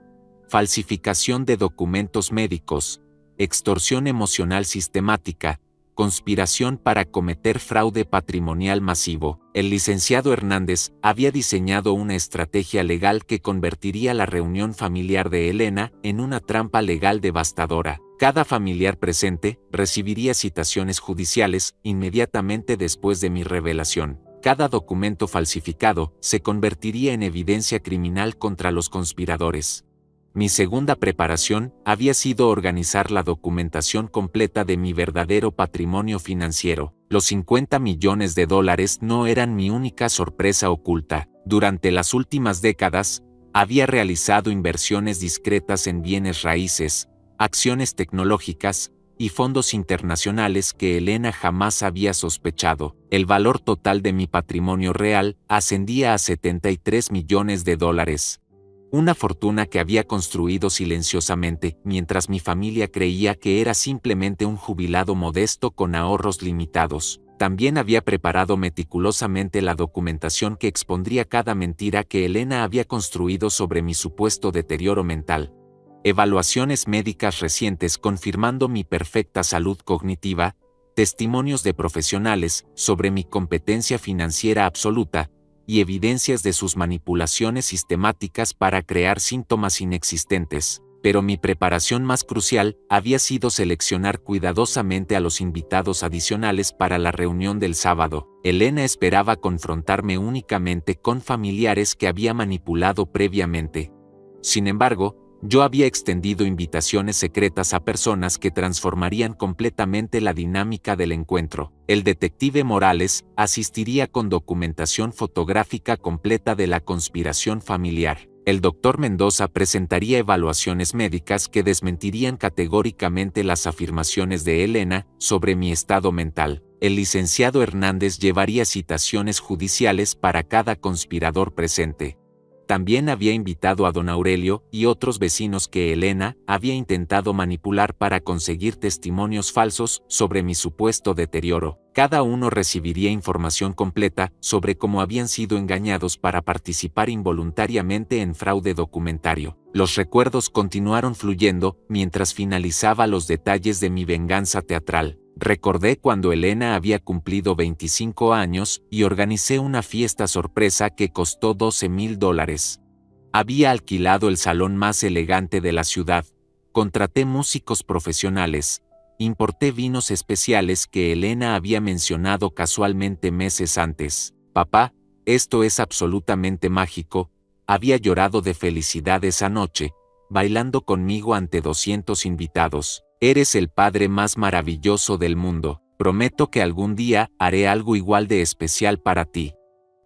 falsificación de documentos médicos, extorsión emocional sistemática, conspiración para cometer fraude patrimonial masivo. El licenciado Hernández había diseñado una estrategia legal que convertiría la reunión familiar de Elena en una trampa legal devastadora. Cada familiar presente recibiría citaciones judiciales inmediatamente después de mi revelación. Cada documento falsificado se convertiría en evidencia criminal contra los conspiradores. Mi segunda preparación había sido organizar la documentación completa de mi verdadero patrimonio financiero. Los 50 millones de dólares no eran mi única sorpresa oculta. Durante las últimas décadas, había realizado inversiones discretas en bienes raíces, acciones tecnológicas y fondos internacionales que Elena jamás había sospechado. El valor total de mi patrimonio real ascendía a 73 millones de dólares. Una fortuna que había construido silenciosamente, mientras mi familia creía que era simplemente un jubilado modesto con ahorros limitados. También había preparado meticulosamente la documentación que expondría cada mentira que Elena había construido sobre mi supuesto deterioro mental. Evaluaciones médicas recientes confirmando mi perfecta salud cognitiva, testimonios de profesionales sobre mi competencia financiera absoluta, y evidencias de sus manipulaciones sistemáticas para crear síntomas inexistentes. Pero mi preparación más crucial había sido seleccionar cuidadosamente a los invitados adicionales para la reunión del sábado. Elena esperaba confrontarme únicamente con familiares que había manipulado previamente. Sin embargo, yo había extendido invitaciones secretas a personas que transformarían completamente la dinámica del encuentro. El detective Morales asistiría con documentación fotográfica completa de la conspiración familiar. El doctor Mendoza presentaría evaluaciones médicas que desmentirían categóricamente las afirmaciones de Elena sobre mi estado mental. El licenciado Hernández llevaría citaciones judiciales para cada conspirador presente. También había invitado a don Aurelio y otros vecinos que Elena había intentado manipular para conseguir testimonios falsos sobre mi supuesto deterioro. Cada uno recibiría información completa sobre cómo habían sido engañados para participar involuntariamente en fraude documentario. Los recuerdos continuaron fluyendo mientras finalizaba los detalles de mi venganza teatral. Recordé cuando Elena había cumplido 25 años y organicé una fiesta sorpresa que costó $12,000. Había alquilado el salón más elegante de la ciudad, contraté músicos profesionales, importé vinos especiales que Elena había mencionado casualmente meses antes. Papá, esto es absolutamente mágico, había llorado de felicidad esa noche, bailando conmigo ante 200 invitados. Eres el padre más maravilloso del mundo. Prometo que algún día haré algo igual de especial para ti.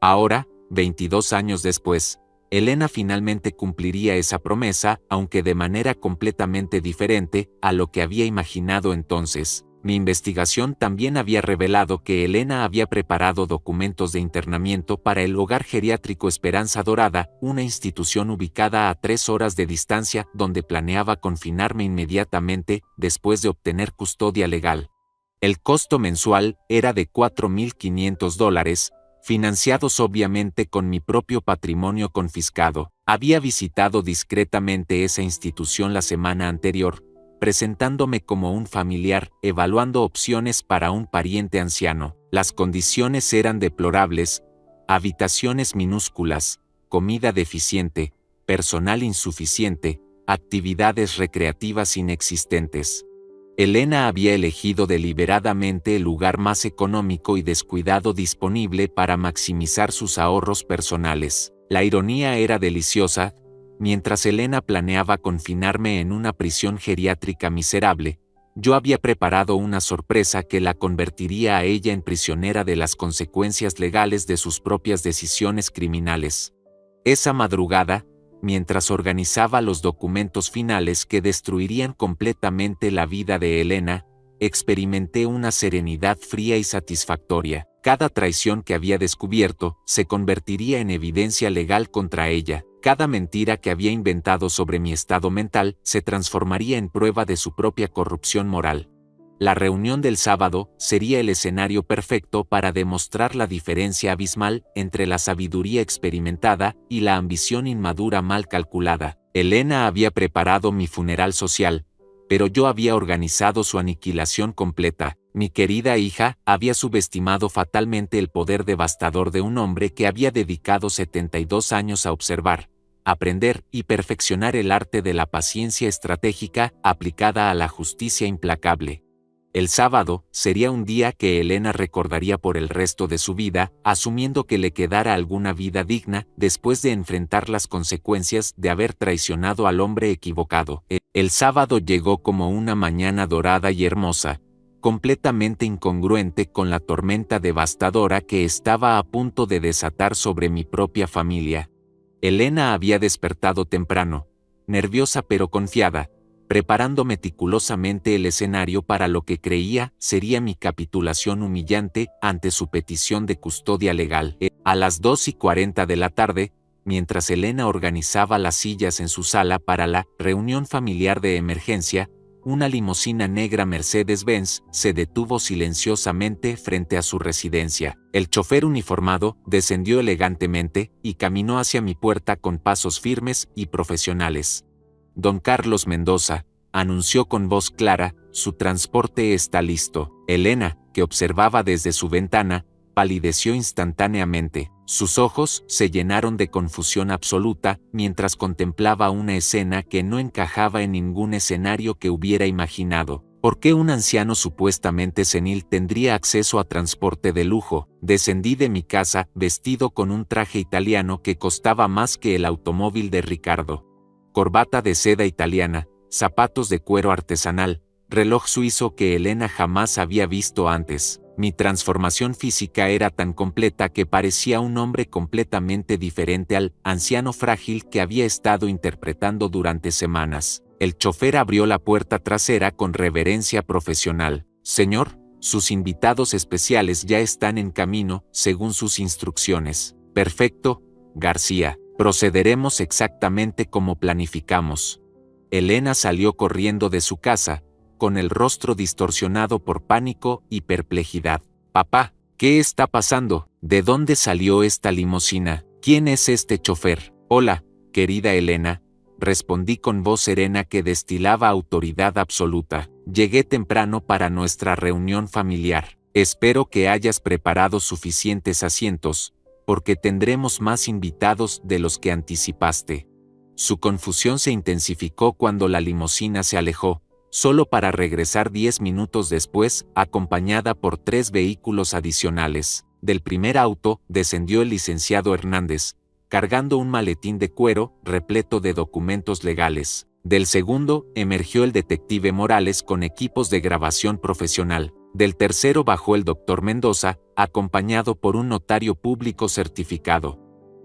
Ahora, 22 años después, Elena finalmente cumpliría esa promesa, aunque de manera completamente diferente a lo que había imaginado entonces. Mi investigación también había revelado que Elena había preparado documentos de internamiento para el Hogar Geriátrico Esperanza Dorada, una institución ubicada a 3 horas de distancia donde planeaba confinarme inmediatamente después de obtener custodia legal. El costo mensual era de $4,500, financiados obviamente con mi propio patrimonio confiscado. Había visitado discretamente esa institución la semana anterior, presentándome como un familiar, evaluando opciones para un pariente anciano. Las condiciones eran deplorables: habitaciones minúsculas, comida deficiente, personal insuficiente, actividades recreativas inexistentes. Elena había elegido deliberadamente el lugar más económico y descuidado disponible para maximizar sus ahorros personales. La ironía era deliciosa. Mientras Elena planeaba confinarme en una prisión geriátrica miserable, yo había preparado una sorpresa que la convertiría a ella en prisionera de las consecuencias legales de sus propias decisiones criminales. Esa madrugada, mientras organizaba los documentos finales que destruirían completamente la vida de Elena, experimenté una serenidad fría y satisfactoria. Cada traición que había descubierto se convertiría en evidencia legal contra ella. Cada mentira que había inventado sobre mi estado mental se transformaría en prueba de su propia corrupción moral. La reunión del sábado sería el escenario perfecto para demostrar la diferencia abismal entre la sabiduría experimentada y la ambición inmadura mal calculada. Elena había preparado mi funeral social, pero yo había organizado su aniquilación completa. Mi querida hija había subestimado fatalmente el poder devastador de un hombre que había dedicado 72 años a observar, aprender y perfeccionar el arte de la paciencia estratégica aplicada a la justicia implacable. El sábado sería un día que Elena recordaría por el resto de su vida, asumiendo que le quedara alguna vida digna después de enfrentar las consecuencias de haber traicionado al hombre equivocado. El sábado llegó como una mañana dorada y hermosa, completamente incongruente con la tormenta devastadora que estaba a punto de desatar sobre mi propia familia. Elena había despertado temprano, nerviosa pero confiada, preparando meticulosamente el escenario para lo que creía sería mi capitulación humillante ante su petición de custodia legal. A las 2:40 de la tarde, mientras Elena organizaba las sillas en su sala para la reunión familiar de emergencia, una limusina negra Mercedes-Benz se detuvo silenciosamente frente a su residencia. El chofer uniformado descendió elegantemente y caminó hacia mi puerta con pasos firmes y profesionales. Don Carlos Mendoza, anunció con voz clara, su transporte está listo. Elena, que observaba desde su ventana, palideció instantáneamente. Sus ojos se llenaron de confusión absoluta mientras contemplaba una escena que no encajaba en ningún escenario que hubiera imaginado. ¿Por qué un anciano supuestamente senil tendría acceso a transporte de lujo? Descendí de mi casa vestido con un traje italiano que costaba más que el automóvil de Ricardo. Corbata de seda italiana, zapatos de cuero artesanal, reloj suizo que Elena jamás había visto antes. Mi transformación física era tan completa que parecía un hombre completamente diferente al anciano frágil que había estado interpretando durante semanas. El chofer abrió la puerta trasera con reverencia profesional. Señor, sus invitados especiales ya están en camino, según sus instrucciones. Perfecto, García. Procederemos exactamente como planificamos. Elena salió corriendo de su casa, con el rostro distorsionado por pánico y perplejidad. Papá, ¿qué está pasando? ¿De dónde salió esta limusina? ¿Quién es este chofer? Hola, querida Elena, respondí con voz serena que destilaba autoridad absoluta. Llegué temprano para nuestra reunión familiar. Espero que hayas preparado suficientes asientos, porque tendremos más invitados de los que anticipaste. Su confusión se intensificó cuando la limusina se alejó, solo para regresar 10 minutos después, acompañada por 3 vehículos adicionales. Del primer auto descendió el licenciado Hernández, cargando un maletín de cuero repleto de documentos legales. Del segundo emergió el detective Morales con equipos de grabación profesional. Del tercero bajó el doctor Mendoza, acompañado por un notario público certificado.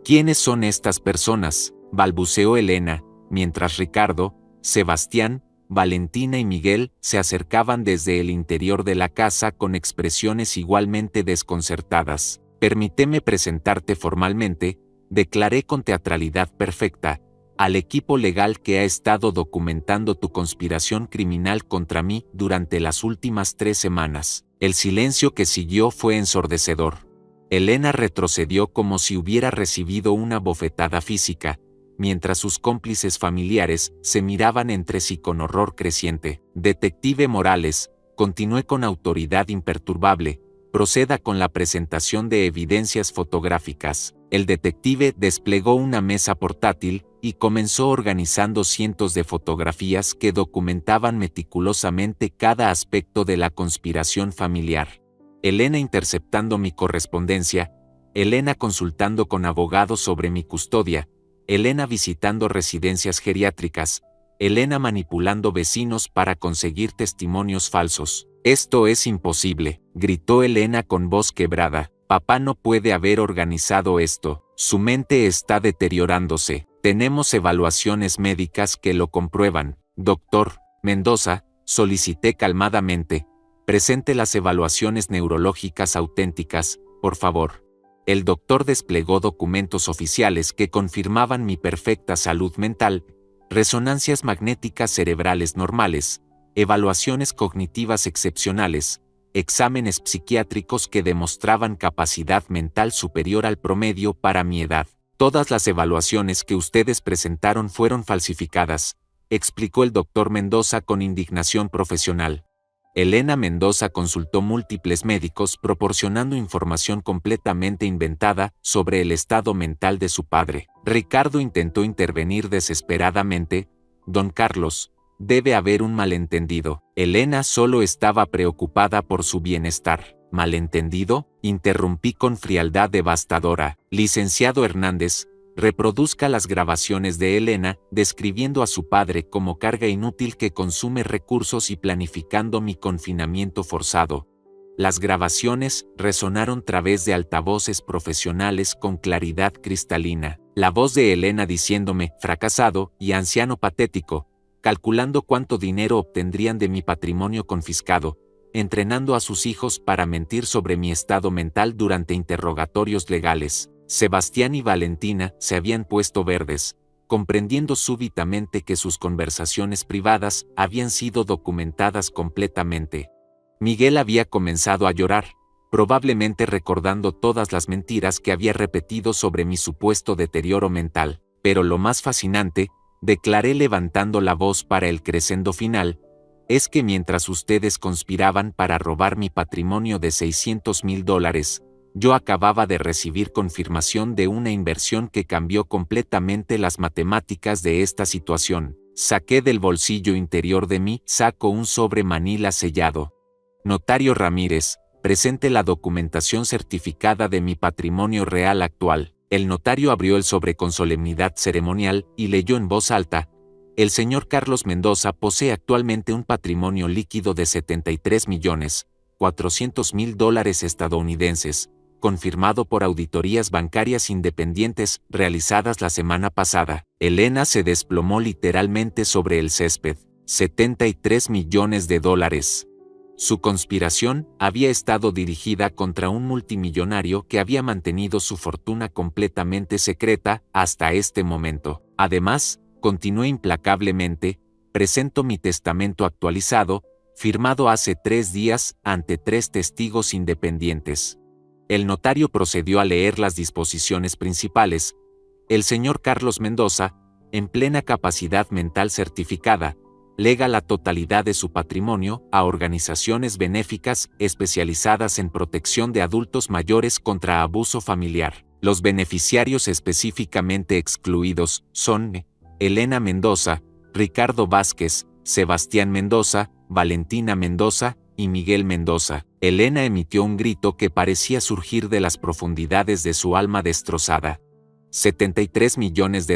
¿Quiénes son estas personas?, balbuceó Elena, mientras Ricardo, Sebastián, Valentina y Miguel se acercaban desde el interior de la casa con expresiones igualmente desconcertadas. Permíteme presentarte formalmente, declaré con teatralidad perfecta, al equipo legal que ha estado documentando tu conspiración criminal contra mí durante las últimas 3 semanas. El silencio que siguió fue ensordecedor. Elena retrocedió como si hubiera recibido una bofetada física, mientras sus cómplices familiares se miraban entre sí con horror creciente. Detective Morales, continué con autoridad imperturbable, proceda con la presentación de evidencias fotográficas. El detective desplegó una mesa portátil y comenzó organizando cientos de fotografías que documentaban meticulosamente cada aspecto de la conspiración familiar. Elena interceptando mi correspondencia, Elena consultando con abogados sobre mi custodia, Elena visitando residencias geriátricas, Elena manipulando vecinos para conseguir testimonios falsos. Esto es imposible, gritó Elena con voz quebrada. Papá no puede haber organizado esto. Su mente está deteriorándose. Tenemos evaluaciones médicas que lo comprueban. Doctor Mendoza, solicité calmadamente. Presente las evaluaciones neurológicas auténticas, por favor. El doctor desplegó documentos oficiales que confirmaban mi perfecta salud mental, resonancias magnéticas cerebrales normales, evaluaciones cognitivas excepcionales, exámenes psiquiátricos que demostraban capacidad mental superior al promedio para mi edad. Todas las evaluaciones que ustedes presentaron fueron falsificadas, explicó el doctor Mendoza con indignación profesional. Elena Mendoza consultó múltiples médicos proporcionando información completamente inventada sobre el estado mental de su padre. Ricardo intentó intervenir desesperadamente. Don Carlos, debe haber un malentendido. Elena solo estaba preocupada por su bienestar. ¿Malentendido?, interrumpí con frialdad devastadora. Licenciado Hernández, reproduzca las grabaciones de Elena, describiendo a su padre como carga inútil que consume recursos y planificando mi confinamiento forzado. Las grabaciones resonaron a través de altavoces profesionales con claridad cristalina. La voz de Elena diciéndome, fracasado y anciano patético, calculando cuánto dinero obtendrían de mi patrimonio confiscado, entrenando a sus hijos para mentir sobre mi estado mental durante interrogatorios legales. Sebastián y Valentina se habían puesto verdes, comprendiendo súbitamente que sus conversaciones privadas habían sido documentadas completamente. Miguel había comenzado a llorar, probablemente recordando todas las mentiras que había repetido sobre mi supuesto deterioro mental. Pero lo más fascinante, declaré levantando la voz para el crescendo final, es que mientras ustedes conspiraban para robar mi patrimonio de $600,000, yo acababa de recibir confirmación de una inversión que cambió completamente las matemáticas de esta situación. Saqué del bolsillo interior de mi saco un sobre manila sellado. Notario Ramírez, presente la documentación certificada de mi patrimonio real actual. El notario abrió el sobre con solemnidad ceremonial y leyó en voz alta: el señor Carlos Mendoza posee actualmente un patrimonio líquido de $73,400,000 estadounidenses, confirmado por auditorías bancarias independientes realizadas la semana pasada. Elena se desplomó literalmente sobre el césped. $73 millones. Su conspiración había estado dirigida contra un multimillonario que había mantenido su fortuna completamente secreta hasta este momento. Además, continué implacablemente, presento mi testamento actualizado, firmado hace 3 días ante 3 testigos independientes. El notario procedió a leer las disposiciones principales. El señor Carlos Mendoza, en plena capacidad mental certificada, lega la totalidad de su patrimonio a organizaciones benéficas especializadas en protección de adultos mayores contra abuso familiar. Los beneficiarios específicamente excluidos son Elena Mendoza, Ricardo Vázquez, Sebastián Mendoza, Valentina Mendoza y Miguel Mendoza. Elena emitió un grito que parecía surgir de las profundidades de su alma destrozada. $73 millones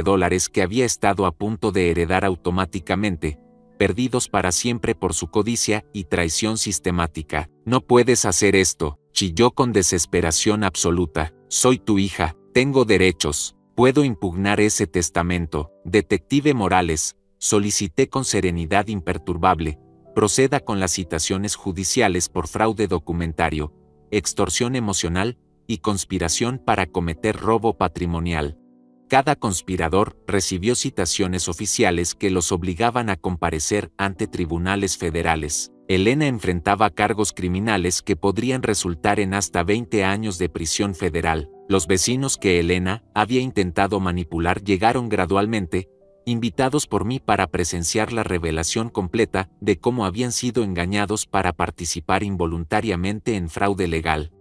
que había estado a punto de heredar automáticamente, perdidos para siempre por su codicia y traición sistemática. No puedes hacer esto, chilló con desesperación absoluta. Soy tu hija, tengo derechos, puedo impugnar ese testamento. Detective Morales, solicité con serenidad imperturbable, proceda con las citaciones judiciales por fraude documentario, extorsión emocional y conspiración para cometer robo patrimonial. Cada conspirador recibió citaciones oficiales que los obligaban a comparecer ante tribunales federales. Elena enfrentaba cargos criminales que podrían resultar en hasta 20 años de prisión federal. Los vecinos que Elena había intentado manipular llegaron gradualmente, invitados por mí para presenciar la revelación completa de cómo habían sido engañados para participar involuntariamente en fraude legal.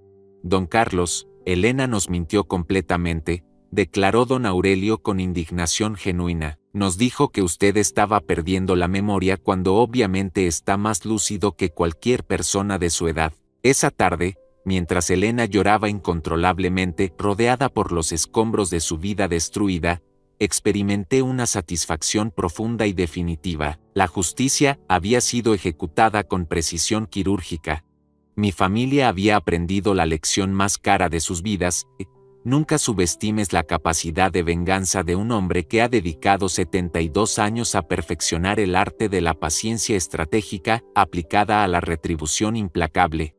Don Carlos, Elena nos mintió completamente, declaró don Aurelio con indignación genuina. Nos dijo que usted estaba perdiendo la memoria cuando obviamente está más lúcido que cualquier persona de su edad. Esa tarde, mientras Elena lloraba incontrolablemente, rodeada por los escombros de su vida destruida, experimenté una satisfacción profunda y definitiva. La justicia había sido ejecutada con precisión quirúrgica. Mi familia había aprendido la lección más cara de sus vidas. Nunca subestimes la capacidad de venganza de un hombre que ha dedicado 72 años a perfeccionar el arte de la paciencia estratégica aplicada a la retribución implacable.